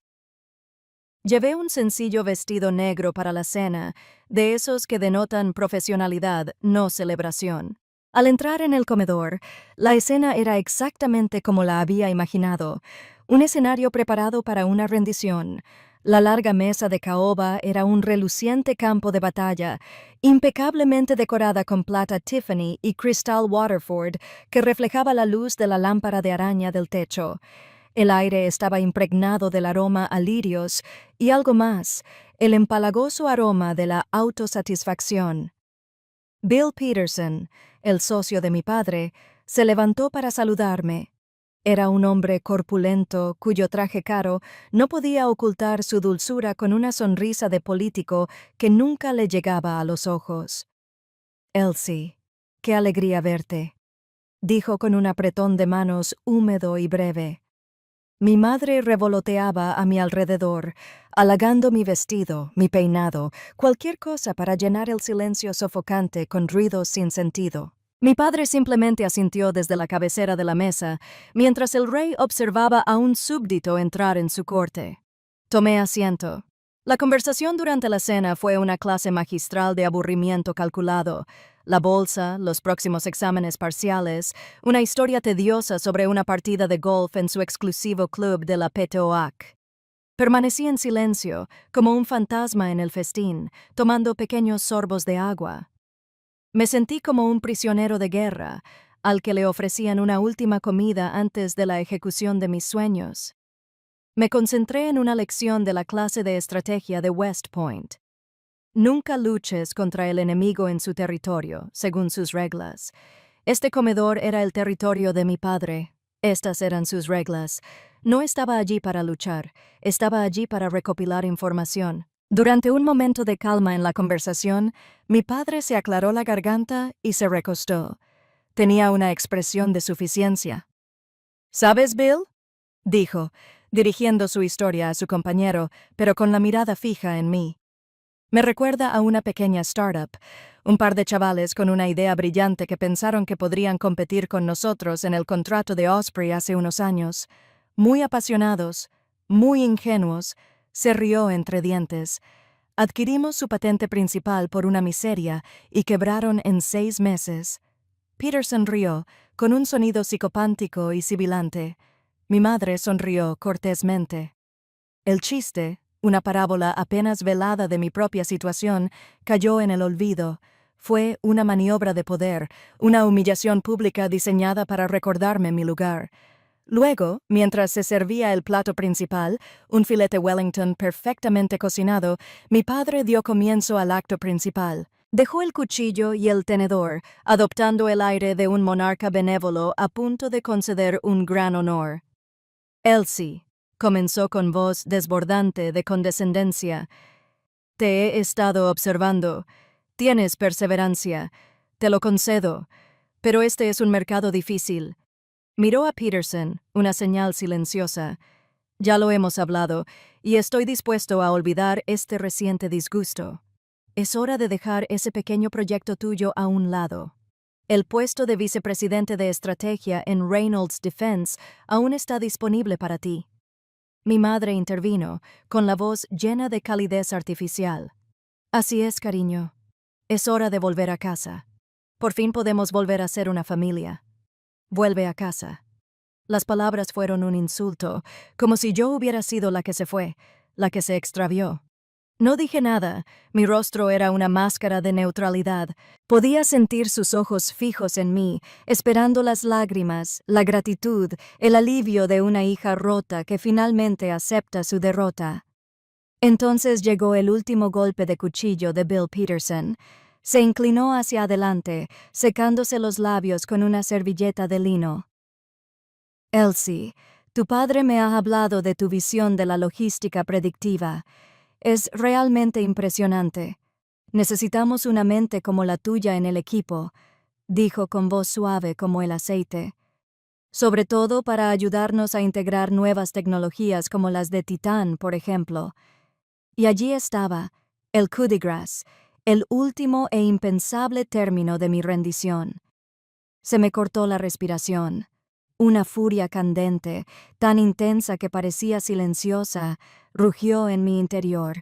Llevé un sencillo vestido negro para la cena, de esos que denotan profesionalidad, no celebración. Al entrar en el comedor, la escena era exactamente como la había imaginado, un escenario preparado para una rendición. La larga mesa de caoba era un reluciente campo de batalla, impecablemente decorada con plata Tiffany y cristal Waterford que reflejaba la luz de la lámpara de araña del techo. El aire estaba impregnado del aroma a lirios y algo más, el empalagoso aroma de la autosatisfacción. Bill Peterson, el socio de mi padre, se levantó para saludarme. Era un hombre corpulento cuyo traje caro no podía ocultar su dulzura con una sonrisa de político que nunca le llegaba a los ojos. Elsie, qué alegría verte, dijo con un apretón de manos húmedo y breve. Mi madre revoloteaba a mi alrededor, halagando mi vestido, mi peinado, cualquier cosa para llenar el silencio sofocante con ruidos sin sentido. Mi padre simplemente asintió desde la cabecera de la mesa, mientras el rey observaba a un súbdito entrar en su corte. Tomé asiento. La conversación durante la cena fue una clase magistral de aburrimiento calculado. La bolsa, los próximos exámenes parciales, una historia tediosa sobre una partida de golf en su exclusivo club de la Petooac. Permanecí en silencio, como un fantasma en el festín, tomando pequeños sorbos de agua. Me sentí como un prisionero de guerra, al que le ofrecían una última comida antes de la ejecución de mis sueños. Me concentré en una lección de la clase de estrategia de West Point. Nunca luches contra el enemigo en su territorio, según sus reglas. Este comedor era el territorio de mi padre. Estas eran sus reglas. No estaba allí para luchar, estaba allí para recopilar información. Durante un momento de calma en la conversación, mi padre se aclaró la garganta y se recostó. Tenía una expresión de suficiencia. ¿Sabes, Bill?, dijo, dirigiendo su historia a su compañero, pero con la mirada fija en mí. Me recuerda a una pequeña startup, un par de chavales con una idea brillante que pensaron que podrían competir con nosotros en el contrato de Osprey hace unos años. Muy apasionados, muy ingenuos, Se rió entre dientes. Adquirimos su patente principal por una miseria y quebraron en 6 meses. Peterson rió, con un sonido psicopántico y sibilante. Mi madre sonrió cortésmente. El chiste, una parábola apenas velada de mi propia situación, cayó en el olvido. Fue una maniobra de poder, una humillación pública diseñada para recordarme mi lugar. Luego, mientras se servía el plato principal, un filete Wellington perfectamente cocinado, mi padre dio comienzo al acto principal. Dejó el cuchillo y el tenedor, adoptando el aire de un monarca benévolo a punto de conceder un gran honor. Elsie, comenzó con voz desbordante de condescendencia, te he estado observando. Tienes perseverancia. Te lo concedo. Pero este es un mercado difícil. Miró a Peterson, una señal silenciosa. Ya lo hemos hablado, y estoy dispuesto a olvidar este reciente disgusto. Es hora de dejar ese pequeño proyecto tuyo a un lado. El puesto de vicepresidente de estrategia en Reynolds Defense aún está disponible para ti. Mi madre intervino, con la voz llena de calidez artificial. Así es, cariño. Es hora de volver a casa. Por fin podemos volver a ser una familia. Vuelve a casa. Las palabras fueron un insulto, como si yo hubiera sido la que se fue, la que se extravió. No dije nada, mi rostro era una máscara de neutralidad. Podía sentir sus ojos fijos en mí, esperando las lágrimas, la gratitud, el alivio de una hija rota que finalmente acepta su derrota. Entonces llegó el último golpe de cuchillo de Bill Peterson. Se inclinó hacia adelante, secándose los labios con una servilleta de lino. Elsie, tu padre me ha hablado de tu visión de la logística predictiva. Es realmente impresionante. Necesitamos una mente como la tuya en el equipo, dijo con voz suave como el aceite. Sobre todo para ayudarnos a integrar nuevas tecnologías como las de Titán, por ejemplo. Y allí estaba, el coup de grâce, el último e impensable término de mi rendición. Se me cortó la respiración. Una furia candente, tan intensa que parecía silenciosa, rugió en mi interior.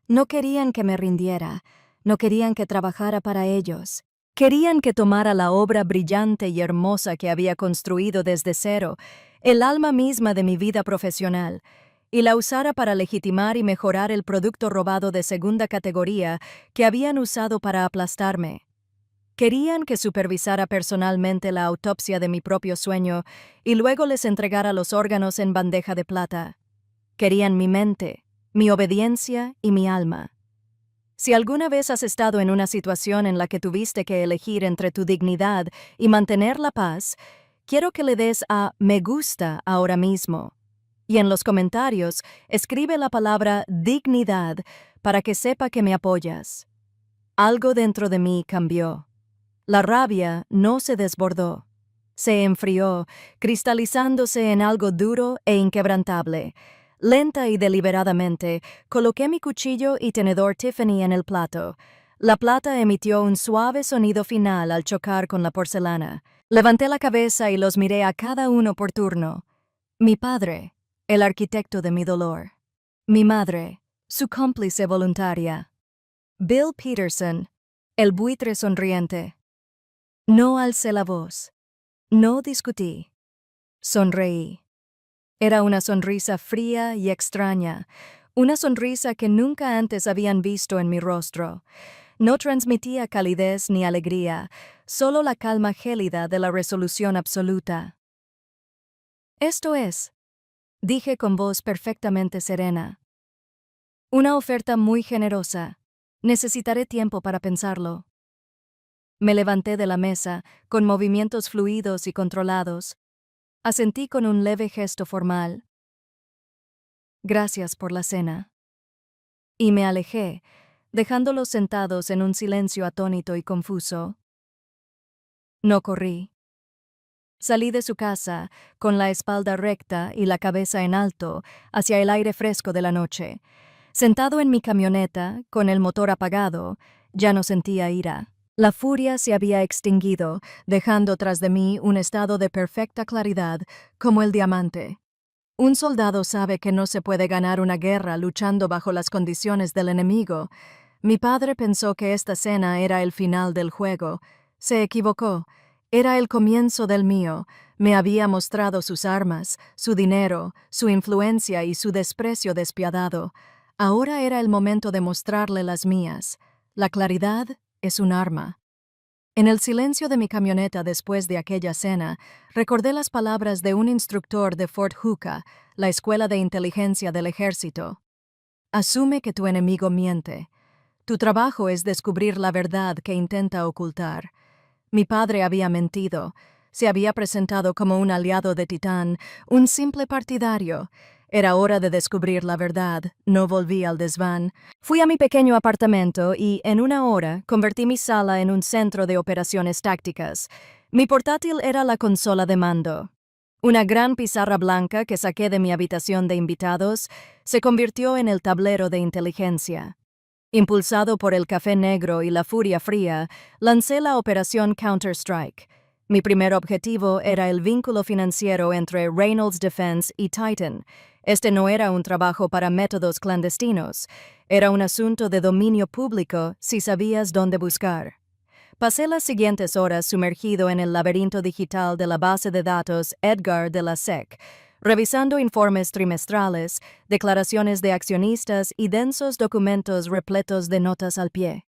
No querían que me rindiera, no querían que trabajara para ellos. Querían que tomara la obra brillante y hermosa que había construido desde cero, el alma misma de mi vida profesional, y la usara para legitimar y mejorar el producto robado de segunda categoría que habían usado para aplastarme. Querían que supervisara personalmente la autopsia de mi propio sueño y luego les entregara los órganos en bandeja de plata. Querían mi mente, mi obediencia y mi alma. Si alguna vez has estado en una situación en la que tuviste que elegir entre tu dignidad y mantener la paz, quiero que le des a me gusta ahora mismo. Y en los comentarios escribe la palabra dignidad para que sepa que me apoyas. Algo dentro de mí cambió. La rabia no se desbordó. Se enfrió, cristalizándose en algo duro e inquebrantable. Lenta y deliberadamente, coloqué mi cuchillo y tenedor Tiffany en el plato. La plata emitió un suave sonido final al chocar con la porcelana. Levanté la cabeza y los miré a cada uno por turno. Mi padre, el arquitecto de mi dolor. Mi madre, su cómplice voluntaria. Bill Peterson, el buitre sonriente. No alcé la voz. No discutí. Sonreí. Era una sonrisa fría y extraña, una sonrisa que nunca antes habían visto en mi rostro. No transmitía calidez ni alegría, solo la calma gélida de la resolución absoluta. Esto es, dije con voz perfectamente serena. Una oferta muy generosa. Necesitaré tiempo para pensarlo. Me levanté de la mesa, con movimientos fluidos y controlados. Asentí con un leve gesto formal. Gracias por la cena. Y me alejé, dejándolos sentados en un silencio atónito y confuso. No corrí. Salí de su casa, con la espalda recta y la cabeza en alto, hacia el aire fresco de la noche. Sentado en mi camioneta, con el motor apagado, ya no sentía ira. La furia se había extinguido, dejando tras de mí un estado de perfecta claridad, como el diamante. Un soldado sabe que no se puede ganar una guerra luchando bajo las condiciones del enemigo. Mi padre pensó que esta cena era el final del juego. Se equivocó. Era el comienzo del mío. Me había mostrado sus armas, su dinero, su influencia y su desprecio despiadado. Ahora era el momento de mostrarle las mías. La claridad es un arma. En el silencio de mi camioneta después de aquella cena, recordé las palabras de un instructor de Fort Hooker, la escuela de inteligencia del ejército. Asume que tu enemigo miente. Tu trabajo es descubrir la verdad que intenta ocultar. Mi padre había mentido. Se había presentado como un aliado de Titán, un simple partidario. Era hora de descubrir la verdad. No volví al desván. Fui a mi pequeño apartamento y, en una hora, convertí mi sala en un centro de operaciones tácticas. Mi portátil era la consola de mando. Una gran pizarra blanca que saqué de mi habitación de invitados se convirtió en el tablero de inteligencia. Impulsado por el café negro y la furia fría, lancé la operación Counter-Strike. Mi primer objetivo era el vínculo financiero entre Reynolds Defense y Titan. Este no era un trabajo para métodos clandestinos. Era un asunto de dominio público si sabías dónde buscar. Pasé las siguientes horas sumergido en el laberinto digital de la base de datos Edgar de la SEC, revisando informes trimestrales, declaraciones de accionistas y densos documentos repletos de notas al pie.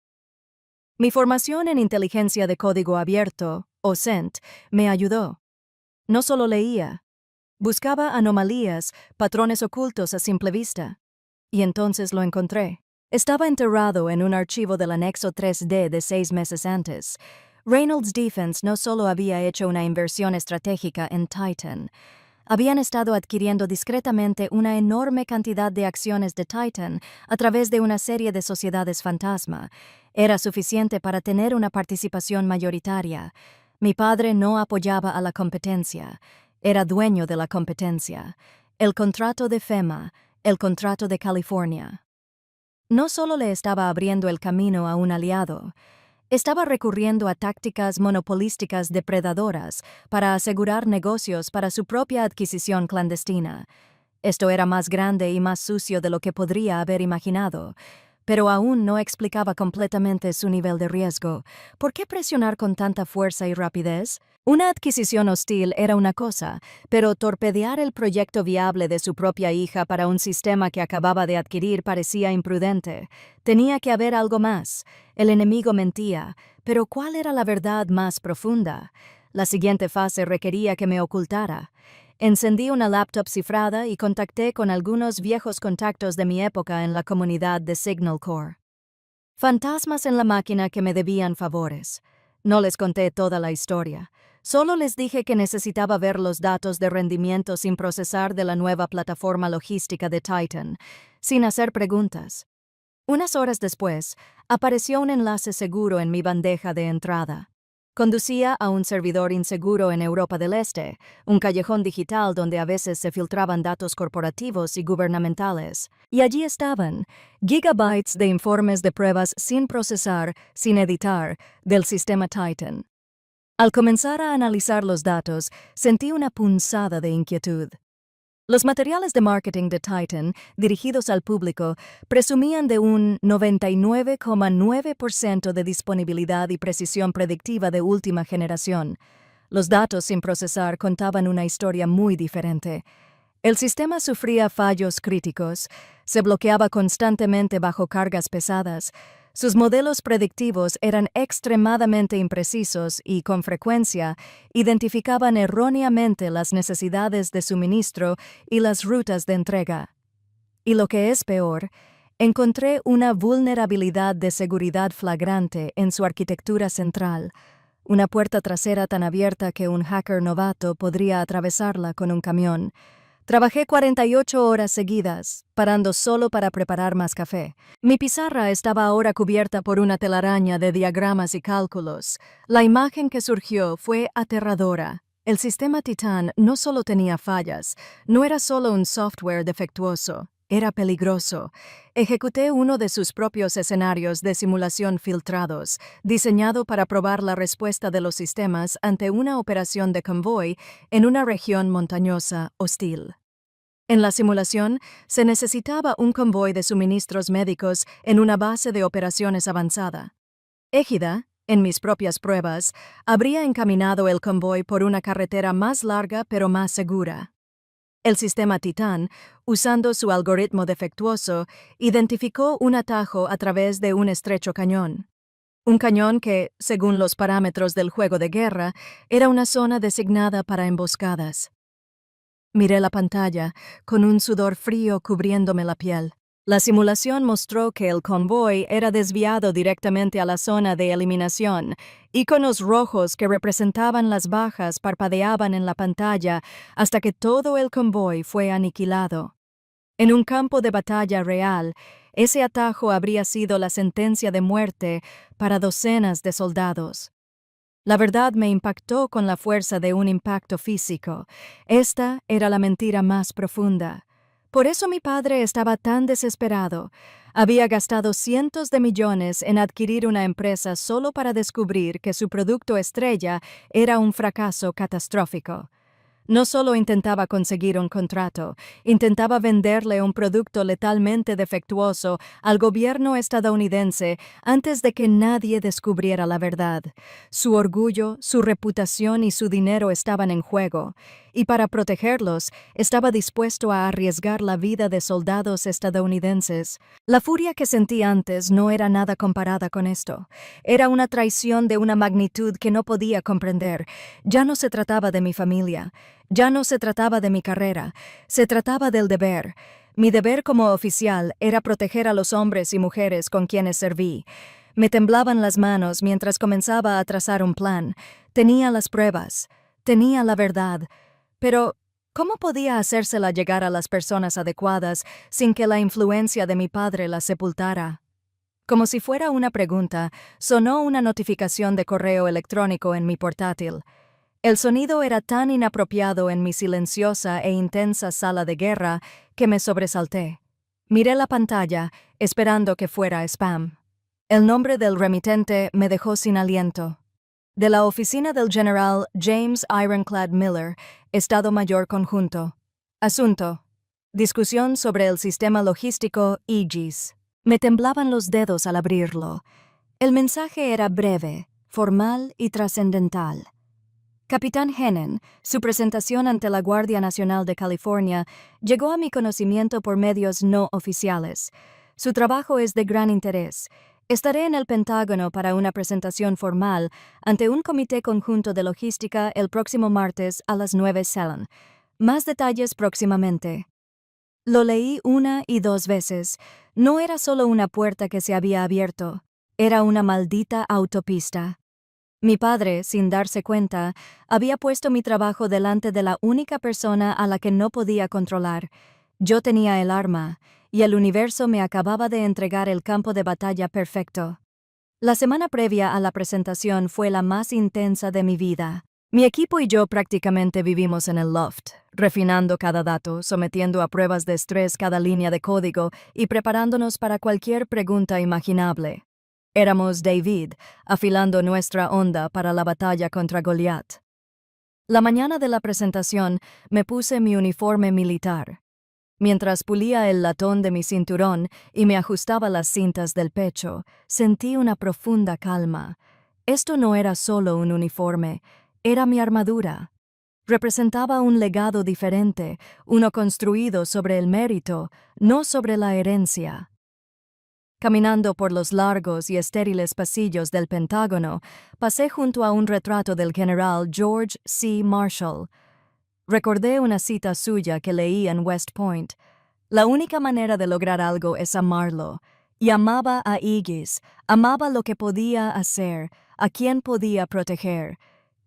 Mi formación en inteligencia de código abierto, o CENT, me ayudó. No solo leía, buscaba anomalías, patrones ocultos a simple vista. Y entonces lo encontré. Estaba enterrado en un archivo del anexo 3D de 6 meses antes. Reynolds Defense no solo había hecho una inversión estratégica en Titan, habían estado adquiriendo discretamente una enorme cantidad de acciones de Titan a través de una serie de sociedades fantasma. Era suficiente para tener una participación mayoritaria. Mi padre no apoyaba a la competencia. Era dueño de la competencia. El contrato de FEMA, el contrato de California. No solo le estaba abriendo el camino a un aliado, estaba recurriendo a tácticas monopolísticas depredadoras para asegurar negocios para su propia adquisición clandestina. Esto era más grande y más sucio de lo que podría haber imaginado, pero aún no explicaba completamente su nivel de riesgo. ¿Por qué presionar con tanta fuerza y rapidez? Una adquisición hostil era una cosa, pero torpedear el proyecto viable de su propia hija para un sistema que acababa de adquirir parecía imprudente. Tenía que haber algo más. El enemigo mentía, pero ¿cuál era la verdad más profunda? La siguiente fase requería que me ocultara. Encendí una laptop cifrada y contacté con algunos viejos contactos de mi época en la comunidad de Signal Corps. Fantasmas en la máquina que me debían favores. No les conté toda la historia. Solo les dije que necesitaba ver los datos de rendimiento sin procesar de la nueva plataforma logística de Titan, sin hacer preguntas. Unas horas después, apareció un enlace seguro en mi bandeja de entrada. Conducía a un servidor inseguro en Europa del Este, un callejón digital donde a veces se filtraban datos corporativos y gubernamentales. Y allí estaban, gigabytes de informes de pruebas sin procesar, sin editar, del sistema Titan. Al comenzar a analizar los datos, sentí una punzada de inquietud. Los materiales de marketing de Titan, dirigidos al público, presumían de un 99,9% de disponibilidad y precisión predictiva de última generación. Los datos sin procesar contaban una historia muy diferente. El sistema sufría fallos críticos, se bloqueaba constantemente bajo cargas pesadas, sus modelos predictivos eran extremadamente imprecisos y, con frecuencia, identificaban erróneamente las necesidades de suministro y las rutas de entrega. Y lo que es peor, encontré una vulnerabilidad de seguridad flagrante en su arquitectura central, una puerta trasera tan abierta que un hacker novato podría atravesarla con un camión. Trabajé 48 horas seguidas, parando solo para preparar más café. Mi pizarra estaba ahora cubierta por una telaraña de diagramas y cálculos. La imagen que surgió fue aterradora. El sistema Titan no solo tenía fallas, no era solo un software defectuoso, era peligroso. Ejecuté uno de sus propios escenarios de simulación filtrados, diseñado para probar la respuesta de los sistemas ante una operación de convoy en una región montañosa hostil. En la simulación, se necesitaba un convoy de suministros médicos en una base de operaciones avanzada. Égida, en mis propias pruebas, habría encaminado el convoy por una carretera más larga pero más segura. El sistema Titán, usando su algoritmo defectuoso, identificó un atajo a través de un estrecho cañón. Un cañón que, según los parámetros del juego de guerra, era una zona designada para emboscadas. Miré la pantalla, con un sudor frío cubriéndome la piel. La simulación mostró que el convoy era desviado directamente a la zona de eliminación. Iconos rojos que representaban las bajas parpadeaban en la pantalla hasta que todo el convoy fue aniquilado. En un campo de batalla real, ese atajo habría sido la sentencia de muerte para docenas de soldados. La verdad me impactó con la fuerza de un impacto físico. Esta era la mentira más profunda. Por eso mi padre estaba tan desesperado. Había gastado cientos de millones en adquirir una empresa solo para descubrir que su producto estrella era un fracaso catastrófico. No solo intentaba conseguir un contrato, intentaba venderle un producto letalmente defectuoso al gobierno estadounidense antes de que nadie descubriera la verdad. Su orgullo, su reputación y su dinero estaban en juego, y para protegerlos estaba dispuesto a arriesgar la vida de soldados estadounidenses. La furia que sentí antes no era nada comparada con esto. Era una traición de una magnitud que no podía comprender. Ya no se trataba de mi familia. Ya no se trataba de mi carrera, se trataba del deber. Mi deber como oficial era proteger a los hombres y mujeres con quienes serví. Me temblaban las manos mientras comenzaba a trazar un plan. Tenía las pruebas, tenía la verdad. Pero, ¿cómo podía hacérsela llegar a las personas adecuadas sin que la influencia de mi padre la sepultara? Como si fuera una pregunta, sonó una notificación de correo electrónico en mi portátil. El sonido era tan inapropiado en mi silenciosa e intensa sala de guerra que me sobresalté. Miré la pantalla, esperando que fuera spam. El nombre del remitente me dejó sin aliento. De la oficina del general James Ironclad Miller, Estado Mayor Conjunto. Asunto: discusión sobre el sistema logístico Aegis. Me temblaban los dedos al abrirlo. El mensaje era breve, formal y trascendental. Capitán Hennen, su presentación ante la Guardia Nacional de California, llegó a mi conocimiento por medios no oficiales. Su trabajo es de gran interés. Estaré en el Pentágono para una presentación formal ante un comité conjunto de logística el próximo martes a las 9 Cellen. Más detalles próximamente. Lo leí una y dos veces. No era solo una puerta que se había abierto. Era una maldita autopista. Mi padre, sin darse cuenta, había puesto mi trabajo delante de la única persona a la que no podía controlar. Yo tenía el arma, y el universo me acababa de entregar el campo de batalla perfecto. La semana previa a la presentación fue la más intensa de mi vida. Mi equipo y yo prácticamente vivimos en el loft, refinando cada dato, sometiendo a pruebas de estrés cada línea de código y preparándonos para cualquier pregunta imaginable. Éramos David, afilando nuestra honda para la batalla contra Goliat. La mañana de la presentación me puse mi uniforme militar. Mientras pulía el latón de mi cinturón y me ajustaba las cintas del pecho, sentí una profunda calma. Esto no era solo un uniforme, era mi armadura. Representaba un legado diferente, uno construido sobre el mérito, no sobre la herencia. Caminando por los largos y estériles pasillos del Pentágono, pasé junto a un retrato del general George C. Marshall. Recordé una cita suya que leí en West Point. La única manera de lograr algo es amarlo. Y amaba a Aegis, amaba lo que podía hacer, a quien podía proteger.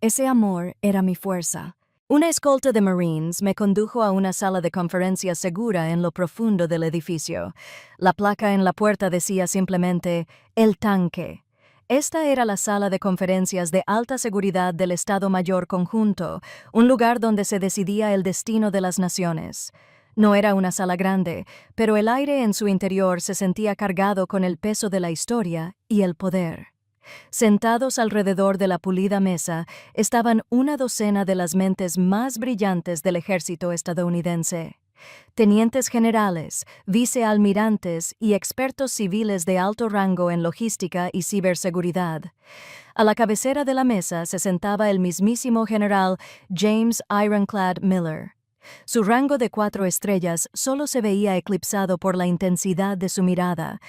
Ese amor era mi fuerza. Una escolta de Marines me condujo a una sala de conferencias segura en lo profundo del edificio. La placa en la puerta decía simplemente «El tanque». Esta era la sala de conferencias de alta seguridad del Estado Mayor Conjunto, un lugar donde se decidía el destino de las naciones. No era una sala grande, pero el aire en su interior se sentía cargado con el peso de la historia y el poder. Sentados alrededor de la pulida mesa estaban una docena de las mentes más brillantes del ejército estadounidense. Tenientes generales, vicealmirantes y expertos civiles de alto rango en logística y ciberseguridad. A la cabecera de la mesa se sentaba el mismísimo general James Ironclad Miller. Su rango de 4 estrellas solo se veía eclipsado por la intensidad de su mirada.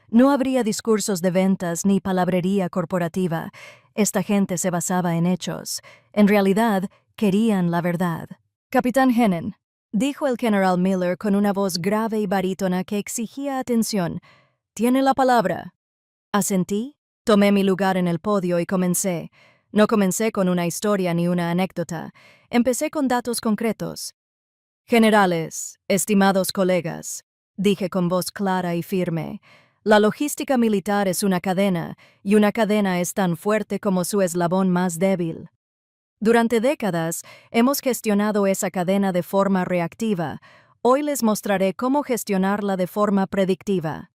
No habría discursos de ventas ni palabrería corporativa. Esta gente se basaba en hechos. En realidad, querían la verdad. Capitán Hennen, dijo el general Miller con una voz grave y barítona que exigía atención. «Tiene la palabra». Asentí, tomé mi lugar en el podio y comencé. No comencé con una historia ni una anécdota. Empecé con datos concretos. «Generales, estimados colegas», dije con voz clara y firme, «la logística militar es una cadena, y una cadena es tan fuerte como su eslabón más débil. Durante décadas hemos gestionado esa cadena de forma reactiva. Hoy les mostraré cómo gestionarla de forma predictiva».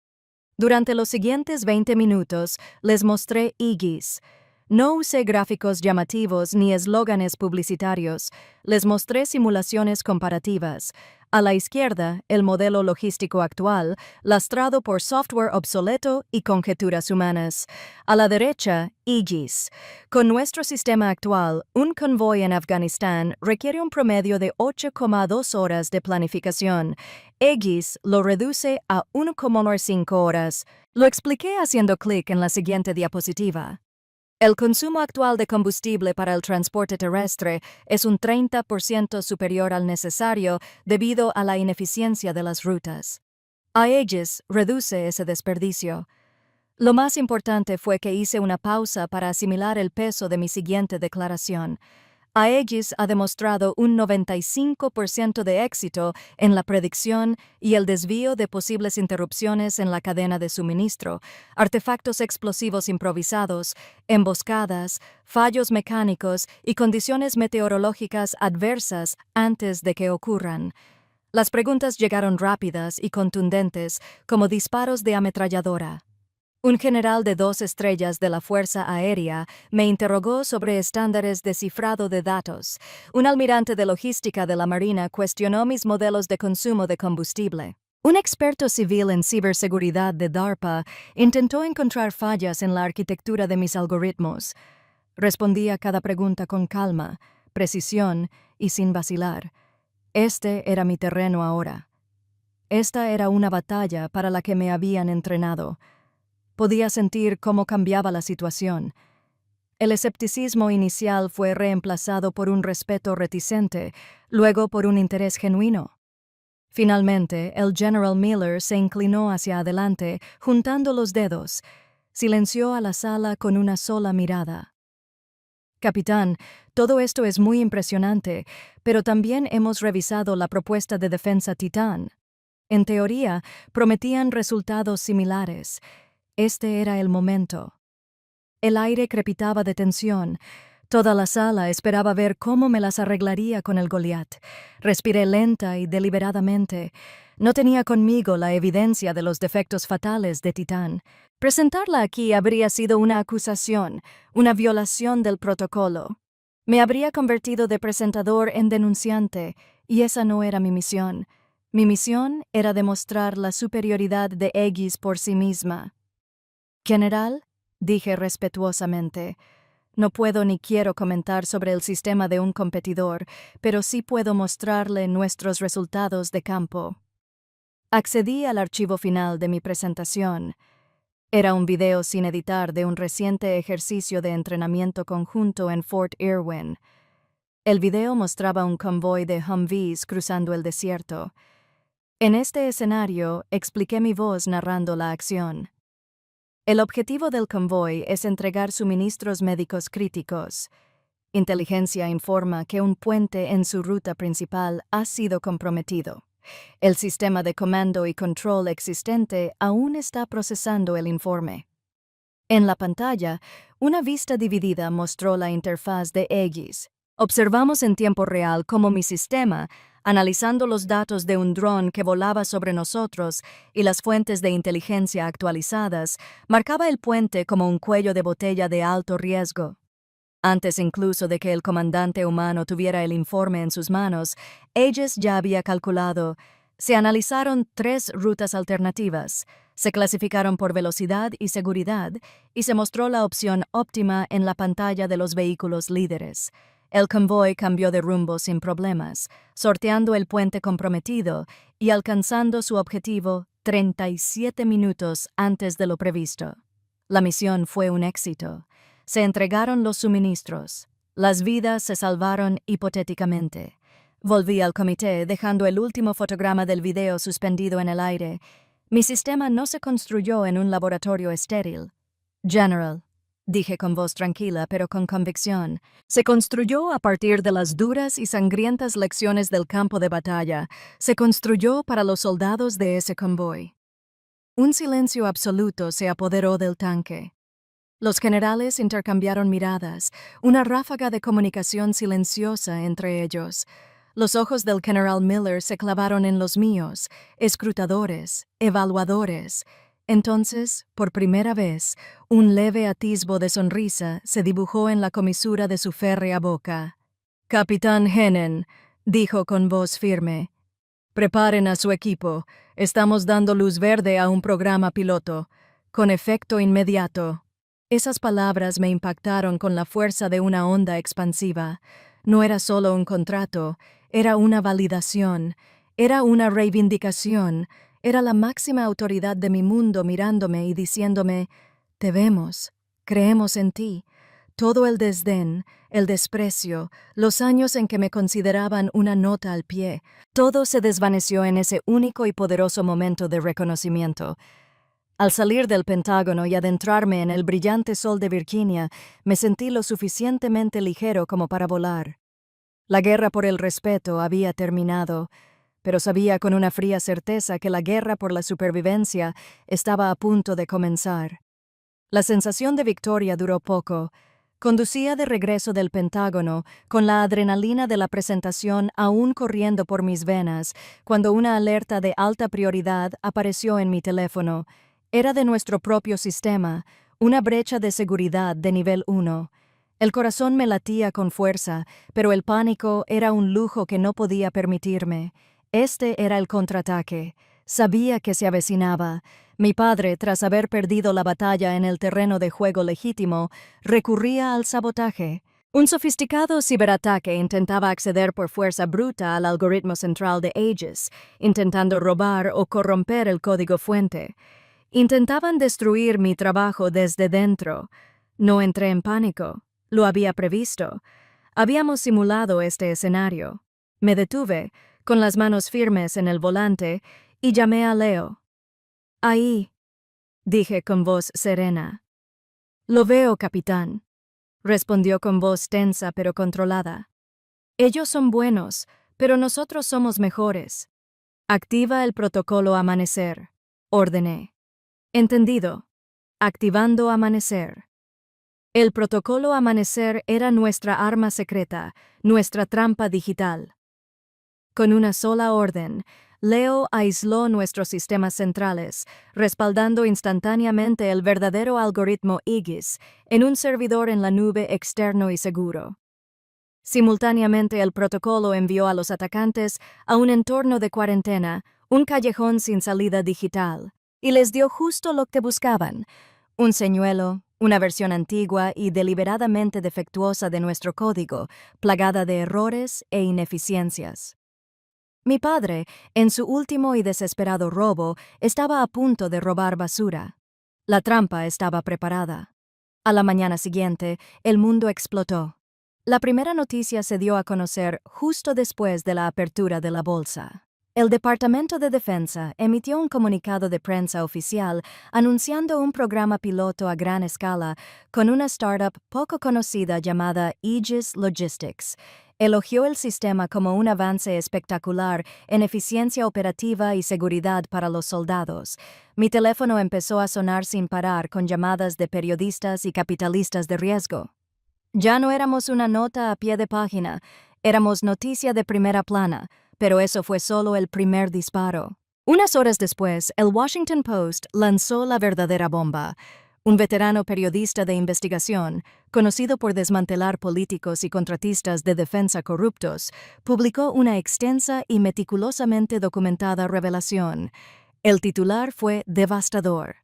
Durante los siguientes 20 minutos les mostré IGIS. No usé gráficos llamativos ni eslóganes publicitarios. Les mostré simulaciones comparativas. A la izquierda, el modelo logístico actual, lastrado por software obsoleto y conjeturas humanas. A la derecha, IGIS. Con nuestro sistema actual, un convoy en Afganistán requiere un promedio de 8,2 horas de planificación. IGIS lo reduce a 1,5 horas. Lo expliqué haciendo clic en la siguiente diapositiva. El consumo actual de combustible para el transporte terrestre es un 30% superior al necesario debido a la ineficiencia de las rutas. Aegis reduce ese desperdicio. Lo más importante fue que hice una pausa para asimilar el peso de mi siguiente declaración. Aegis ha demostrado un 95% de éxito en la predicción y el desvío de posibles interrupciones en la cadena de suministro, artefactos explosivos improvisados, emboscadas, fallos mecánicos y condiciones meteorológicas adversas antes de que ocurran. Las preguntas llegaron rápidas y contundentes, como disparos de ametralladora. Un general de 2 estrellas de la Fuerza Aérea me interrogó sobre estándares de cifrado de datos. Un almirante de logística de la Marina cuestionó mis modelos de consumo de combustible. Un experto civil en ciberseguridad de DARPA intentó encontrar fallas en la arquitectura de mis algoritmos. Respondí a cada pregunta con calma, precisión y sin vacilar. Este era mi terreno ahora. Esta era una batalla para la que me habían entrenado. Podía sentir cómo cambiaba la situación. El escepticismo inicial fue reemplazado por un respeto reticente, luego por un interés genuino. Finalmente, el General Miller se inclinó hacia adelante, juntando los dedos. Silenció a la sala con una sola mirada. «Capitán, todo esto es muy impresionante, pero también hemos revisado la propuesta de defensa Titán. En teoría, prometían resultados similares. Este era el momento. El aire crepitaba de tensión. Toda la sala esperaba ver cómo me las arreglaría con el Goliat. Respiré lenta y deliberadamente. No tenía conmigo la evidencia de los defectos fatales de Titán. Presentarla aquí habría sido una acusación, una violación del protocolo. Me habría convertido de presentador en denunciante, y esa no era mi misión. Mi misión era demostrar la superioridad de Aegis por sí misma. «General», dije respetuosamente, «no puedo ni quiero comentar sobre el sistema de un competidor, pero sí puedo mostrarle nuestros resultados de campo». Accedí al archivo final de mi presentación. Era un video sin editar de un reciente ejercicio de entrenamiento conjunto en Fort Irwin. El video mostraba un convoy de Humvees cruzando el desierto. En este escenario, expliqué mi voz narrando la acción. El objetivo del convoy es entregar suministros médicos críticos. Inteligencia informa que un puente en su ruta principal ha sido comprometido. El sistema de comando y control existente aún está procesando el informe. En la pantalla, una vista dividida mostró la interfaz de Aegis. Observamos en tiempo real cómo mi sistema, analizando los datos de un dron que volaba sobre nosotros y las fuentes de inteligencia actualizadas, marcaba el puente como un cuello de botella de alto riesgo. Antes incluso de que el comandante humano tuviera el informe en sus manos, Aegis ya había calculado. Se analizaron 3 rutas alternativas, se clasificaron por velocidad y seguridad, y se mostró la opción óptima en la pantalla de los vehículos líderes. El convoy cambió de rumbo sin problemas, sorteando el puente comprometido y alcanzando su objetivo 37 minutos antes de lo previsto. La misión fue un éxito. Se entregaron los suministros. Las vidas se salvaron hipotéticamente. Volví al comité dejando el último fotograma del video suspendido en el aire. Mi sistema no se construyó en un laboratorio estéril. General, dije con voz tranquila pero con convicción, se construyó a partir de las duras y sangrientas lecciones del campo de batalla. Se construyó para los soldados de ese convoy. Un silencio absoluto se apoderó del tanque. Los generales intercambiaron miradas, una ráfaga de comunicación silenciosa entre ellos. Los ojos del general Miller se clavaron en los míos, escrutadores, evaluadores. Entonces, por primera vez, un leve atisbo de sonrisa se dibujó en la comisura de su férrea boca. «Capitán Hennen», dijo con voz firme, «preparen a su equipo. Estamos dando luz verde a un programa piloto, con efecto inmediato». Esas palabras me impactaron con la fuerza de una onda expansiva. No era solo un contrato, era una validación, era una reivindicación, era la máxima autoridad de mi mundo mirándome y diciéndome, «Te vemos, creemos en ti». Todo el desdén, el desprecio, los años en que me consideraban una nota al pie, todo se desvaneció en ese único y poderoso momento de reconocimiento. Al salir del Pentágono y adentrarme en el brillante sol de Virginia, me sentí lo suficientemente ligero como para volar. La guerra por el respeto había terminado, pero sabía con una fría certeza que la guerra por la supervivencia estaba a punto de comenzar. La sensación de victoria duró poco. Conducía de regreso del Pentágono, con la adrenalina de la presentación aún corriendo por mis venas, cuando una alerta de alta prioridad apareció en mi teléfono. Era de nuestro propio sistema, una brecha de seguridad de nivel 1. El corazón me latía con fuerza, pero el pánico era un lujo que no podía permitirme. Este era el contraataque. Sabía que se avecinaba. Mi padre, tras haber perdido la batalla en el terreno de juego legítimo, recurría al sabotaje. Un sofisticado ciberataque intentaba acceder por fuerza bruta al algoritmo central de Aegis, intentando robar o corromper el código fuente. Intentaban destruir mi trabajo desde dentro. No entré en pánico. Lo había previsto. Habíamos simulado este escenario. Me detuve, con las manos firmes en el volante, y llamé a Leo. «Ahí», dije con voz serena. «Lo veo, capitán», respondió con voz tensa pero controlada. «Ellos son buenos, pero nosotros somos mejores. Activa el protocolo Amanecer», ordené. «Entendido. Activando Amanecer». El protocolo Amanecer era nuestra arma secreta, nuestra trampa digital. Con una sola orden, Leo aisló nuestros sistemas centrales, respaldando instantáneamente el verdadero algoritmo Aegis en un servidor en la nube externo y seguro. Simultáneamente el protocolo envió a los atacantes a un entorno de cuarentena, un callejón sin salida digital, y les dio justo lo que buscaban, un señuelo, una versión antigua y deliberadamente defectuosa de nuestro código, plagada de errores e ineficiencias. Mi padre, en su último y desesperado robo, estaba a punto de robar basura. La trampa estaba preparada. A la mañana siguiente, el mundo explotó. La primera noticia se dio a conocer justo después de la apertura de la bolsa. El Departamento de Defensa emitió un comunicado de prensa oficial anunciando un programa piloto a gran escala con una startup poco conocida llamada Aegis Logistics. Elogió el sistema como un avance espectacular en eficiencia operativa y seguridad para los soldados. Mi teléfono empezó a sonar sin parar con llamadas de periodistas y capitalistas de riesgo. Ya no éramos una nota a pie de página, éramos noticia de primera plana, pero eso fue solo el primer disparo. Unas horas después, el Washington Post lanzó la verdadera bomba. un veterano periodista de investigación, conocido por desmantelar políticos y contratistas de defensa corruptos, publicó una extensa y meticulosamente documentada revelación. El titular fue devastador.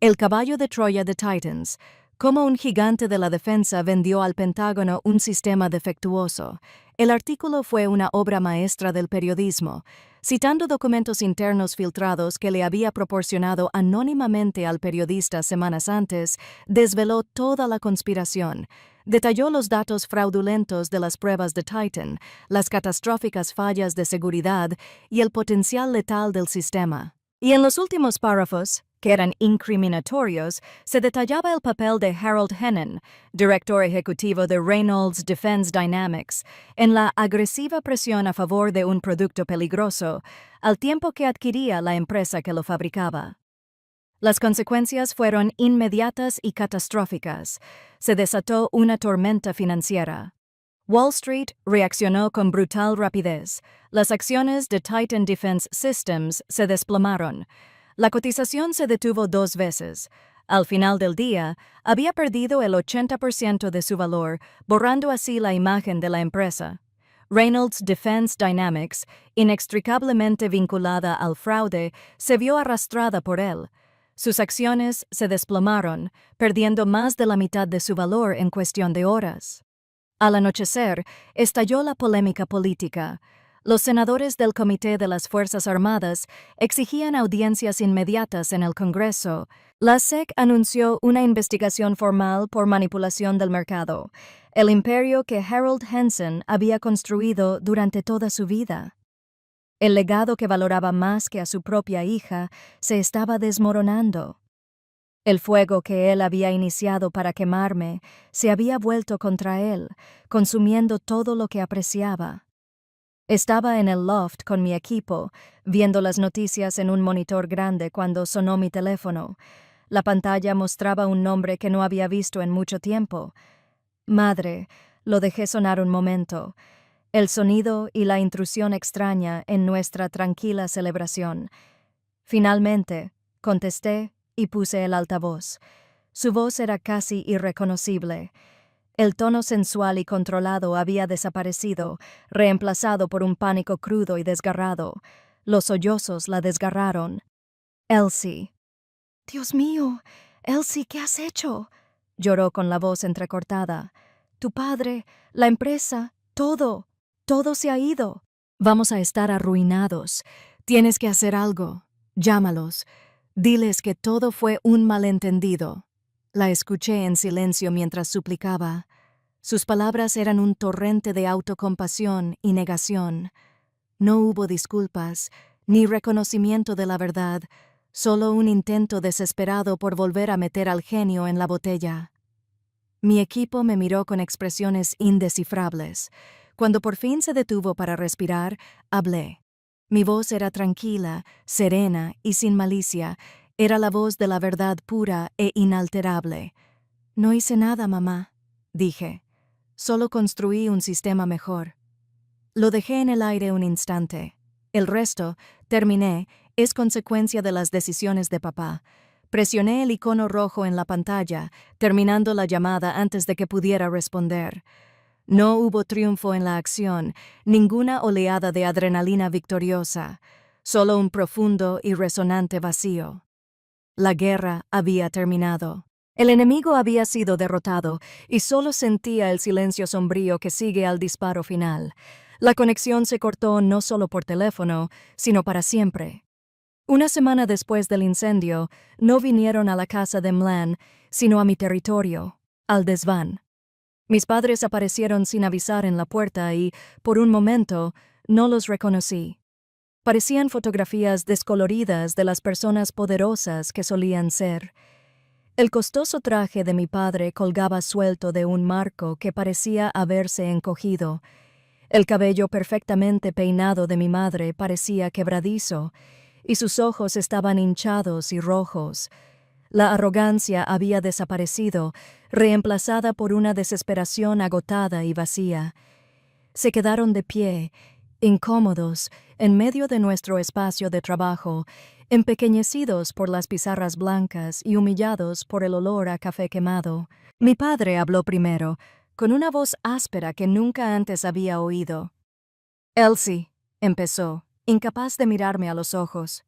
El caballo de Troya de Titans, cómo un gigante de la defensa vendió al Pentágono un sistema defectuoso. El artículo fue una obra maestra del periodismo, citando documentos internos filtrados que le había proporcionado anónimamente al periodista semanas antes, desveló toda la conspiración. Detalló los datos fraudulentos de las pruebas de Titan, las catastróficas fallas de seguridad y el potencial letal del sistema. Y en los últimos párrafos, que eran incriminatorios, se detallaba el papel de Harold Hennen, director ejecutivo de Reynolds Defense Dynamics, en la agresiva presión a favor de un producto peligroso, al tiempo que adquiría la empresa que lo fabricaba. Las consecuencias fueron inmediatas y catastróficas. Se desató una tormenta financiera. Wall Street reaccionó con brutal rapidez. Las acciones de Titan Defense Systems se desplomaron. La cotización se detuvo 2 veces. Al final del día, había perdido el 80% de su valor, borrando así la imagen de la empresa. Reynolds Defense Dynamics, inextricablemente vinculada al fraude, se vio arrastrada por él. Sus acciones se desplomaron, perdiendo más de la mitad de su valor en cuestión de horas. Al anochecer, estalló la polémica política. Los senadores del Comité de las Fuerzas Armadas exigían audiencias inmediatas en el Congreso. La SEC anunció una investigación formal por manipulación del mercado, el imperio que Harold Henson había construido durante toda su vida. El legado que valoraba más que a su propia hija se estaba desmoronando. El fuego que él había iniciado para quemarme se había vuelto contra él, consumiendo todo lo que apreciaba. Estaba en el loft con mi equipo, viendo las noticias en un monitor grande cuando sonó mi teléfono. La pantalla mostraba un nombre que no había visto en mucho tiempo. Madre, lo dejé sonar un momento. El sonido y la intrusión extraña en nuestra tranquila celebración. Finalmente, contesté y puse el altavoz. Su voz era casi irreconocible. El tono sensual y controlado había desaparecido, reemplazado por un pánico crudo y desgarrado. Los sollozos la desgarraron. Elsie. «Dios mío, Elsie, ¿qué has hecho?», lloró con la voz entrecortada. «Tu padre, la empresa, todo se ha ido. Vamos a estar arruinados. Tienes que hacer algo. Llámalos. Diles que todo fue un malentendido». La escuché en silencio mientras suplicaba. Sus palabras eran un torrente de autocompasión y negación. No hubo disculpas, ni reconocimiento de la verdad, solo un intento desesperado por volver a meter al genio en la botella. Mi equipo me miró con expresiones indescifrables. Cuando por fin se detuvo para respirar, hablé. Mi voz era tranquila, serena y sin malicia. Era la voz de la verdad pura e inalterable. «No hice nada, mamá», dije. «Solo construí un sistema mejor». Lo dejé en el aire un instante. El resto, terminé, es consecuencia de las decisiones de papá. Presioné el icono rojo en la pantalla, terminando la llamada antes de que pudiera responder. No hubo triunfo en la acción, ninguna oleada de adrenalina victoriosa, solo un profundo y resonante vacío. La guerra había terminado. El enemigo había sido derrotado y solo sentía el silencio sombrío que sigue al disparo final. La conexión se cortó no solo por teléfono, sino para siempre. Una semana después del incendio, no vinieron a la casa de Mlan, sino a mi territorio, al desván. Mis padres aparecieron sin avisar en la puerta y, por un momento, no los reconocí. Parecían fotografías descoloridas de las personas poderosas que solían ser. El costoso traje de mi padre colgaba suelto de un marco que parecía haberse encogido. El cabello perfectamente peinado de mi madre parecía quebradizo, y sus ojos estaban hinchados y rojos. La arrogancia había desaparecido, reemplazada por una desesperación agotada y vacía. Se quedaron de pie, incómodos, en medio de nuestro espacio de trabajo, empequeñecidos por las pizarras blancas y humillados por el olor a café quemado. Mi padre habló primero, con una voz áspera que nunca antes había oído. Elsie, empezó, incapaz de mirarme a los ojos.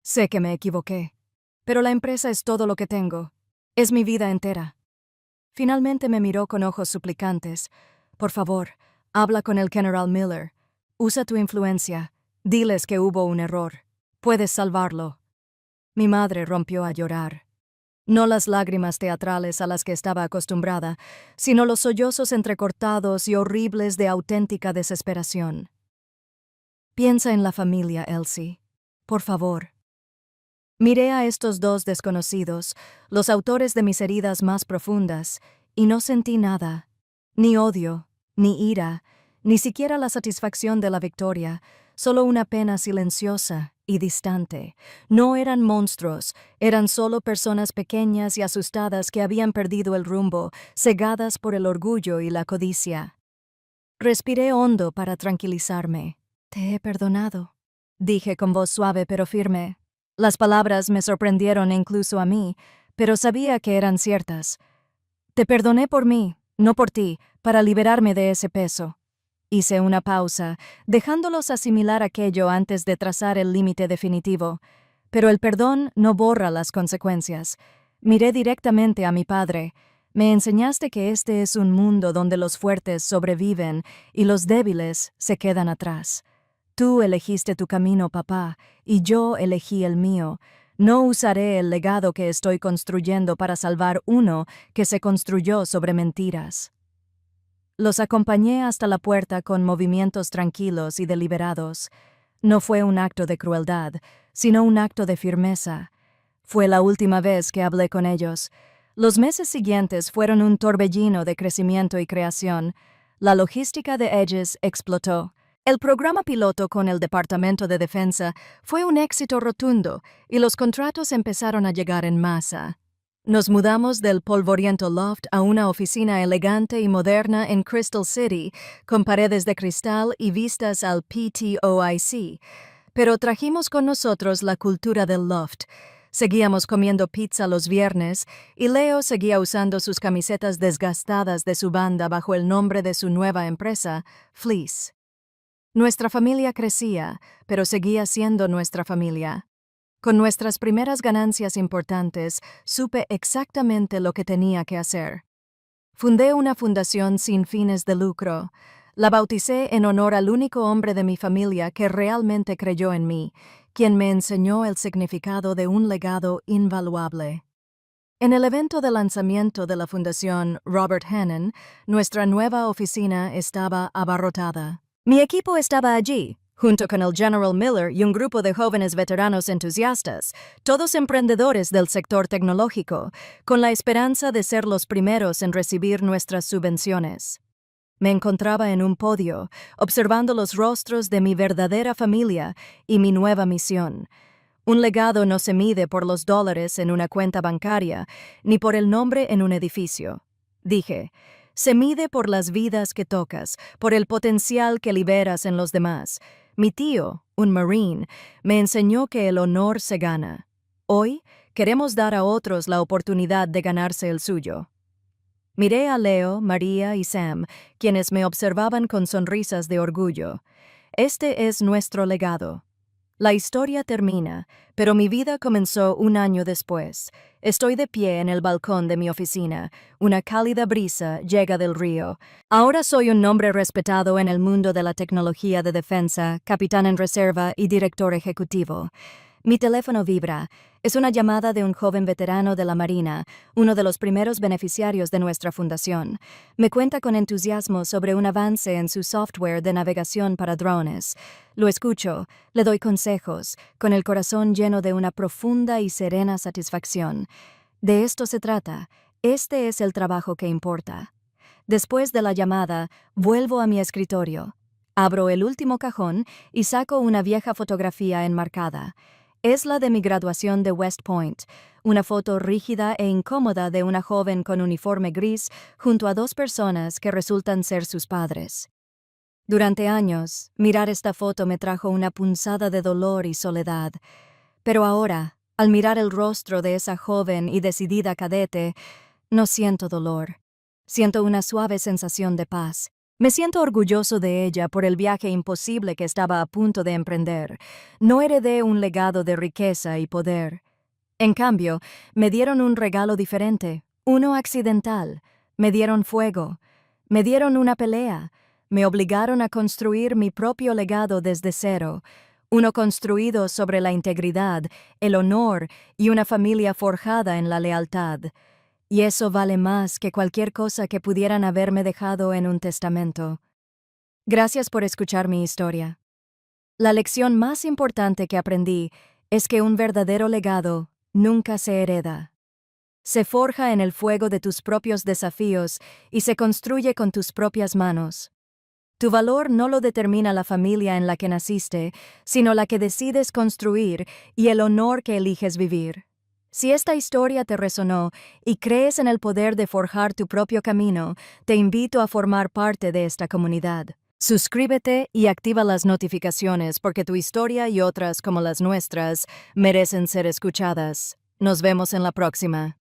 Sé que me equivoqué, pero la empresa es todo lo que tengo. Es mi vida entera. Finalmente me miró con ojos suplicantes. Por favor, habla con el General Miller. Usa tu influencia. Diles que hubo un error. Puedes salvarlo. Mi madre rompió a llorar. No las lágrimas teatrales a las que estaba acostumbrada, sino los sollozos entrecortados y horribles de auténtica desesperación. Piensa en la familia, Elsie. Por favor. Miré a estos dos desconocidos, los autores de mis heridas más profundas, y no sentí nada, ni odio, ni ira, ni siquiera la satisfacción de la victoria, solo una pena silenciosa y distante. No eran monstruos, eran solo personas pequeñas y asustadas que habían perdido el rumbo, cegadas por el orgullo y la codicia. Respiré hondo para tranquilizarme. Te he perdonado, dije con voz suave pero firme. Las palabras me sorprendieron incluso a mí, pero sabía que eran ciertas. Te perdoné por mí, no por ti, para liberarme de ese peso. Hice una pausa, dejándolos asimilar aquello antes de trazar el límite definitivo. Pero el perdón no borra las consecuencias. Miré directamente a mi padre. Me enseñaste que este es un mundo donde los fuertes sobreviven y los débiles se quedan atrás. Tú elegiste tu camino, papá, y yo elegí el mío. No usaré el legado que estoy construyendo para salvar uno que se construyó sobre mentiras. Los acompañé hasta la puerta con movimientos tranquilos y deliberados. No fue un acto de crueldad, sino un acto de firmeza. Fue la última vez que hablé con ellos. Los meses siguientes fueron un torbellino de crecimiento y creación. La logística de Aegis explotó. El programa piloto con el Departamento de Defensa fue un éxito rotundo y los contratos empezaron a llegar en masa. Nos mudamos del polvoriento loft a una oficina elegante y moderna en Crystal City, con paredes de cristal y vistas al PTOIC. Pero trajimos con nosotros la cultura del loft. Seguíamos comiendo pizza los viernes y Leo seguía usando sus camisetas desgastadas de su banda bajo el nombre de su nueva empresa, Fleece. Nuestra familia crecía, pero seguía siendo nuestra familia. Con nuestras primeras ganancias importantes, supe exactamente lo que tenía que hacer. Fundé una fundación sin fines de lucro. La bauticé en honor al único hombre de mi familia que realmente creyó en mí, quien me enseñó el significado de un legado invaluable. En el evento de lanzamiento de la fundación Robert Hannon, nuestra nueva oficina estaba abarrotada. Mi equipo estaba allí, junto con el General Miller y un grupo de jóvenes veteranos entusiastas, todos emprendedores del sector tecnológico, con la esperanza de ser los primeros en recibir nuestras subvenciones. Me encontraba en un podio, observando los rostros de mi verdadera familia y mi nueva misión. Un legado no se mide por los dólares en una cuenta bancaria, ni por el nombre en un edificio. Dije, se mide por las vidas que tocas, por el potencial que liberas en los demás. Mi tío, un Marine, me enseñó que el honor se gana. Hoy queremos dar a otros la oportunidad de ganarse el suyo. Miré a Leo, María y Sam, quienes me observaban con sonrisas de orgullo. Este es nuestro legado. La historia termina, pero mi vida comenzó un año después. Estoy de pie en el balcón de mi oficina. Una cálida brisa llega del río. Ahora soy un nombre respetado en el mundo de la tecnología de defensa, capitán en reserva y director ejecutivo. Mi teléfono vibra. Es una llamada de un joven veterano de la Marina, uno de los primeros beneficiarios de nuestra fundación. Me cuenta con entusiasmo sobre un avance en su software de navegación para drones. Lo escucho, le doy consejos, con el corazón lleno de una profunda y serena satisfacción. De esto se trata. Este es el trabajo que importa. Después de la llamada, vuelvo a mi escritorio. Abro el último cajón y saco una vieja fotografía enmarcada. Es la de mi graduación de West Point, una foto rígida e incómoda de una joven con uniforme gris junto a dos personas que resultan ser sus padres. Durante años, mirar esta foto me trajo una punzada de dolor y soledad. Pero ahora, al mirar el rostro de esa joven y decidida cadete, no siento dolor. Siento una suave sensación de paz. Me siento orgulloso de ella por el viaje imposible que estaba a punto de emprender. No heredé un legado de riqueza y poder. En cambio, me dieron un regalo diferente, uno accidental. Me dieron fuego. Me dieron una pelea. Me obligaron a construir mi propio legado desde cero, uno construido sobre la integridad, el honor y una familia forjada en la lealtad. Y eso vale más que cualquier cosa que pudieran haberme dejado en un testamento. Gracias por escuchar mi historia. La lección más importante que aprendí es que un verdadero legado nunca se hereda. Se forja en el fuego de tus propios desafíos y se construye con tus propias manos. Tu valor no lo determina la familia en la que naciste, sino la que decides construir y el honor que eliges vivir. Si esta historia te resonó y crees en el poder de forjar tu propio camino, te invito a formar parte de esta comunidad. Suscríbete y activa las notificaciones porque tu historia y otras como las nuestras merecen ser escuchadas. Nos vemos en la próxima.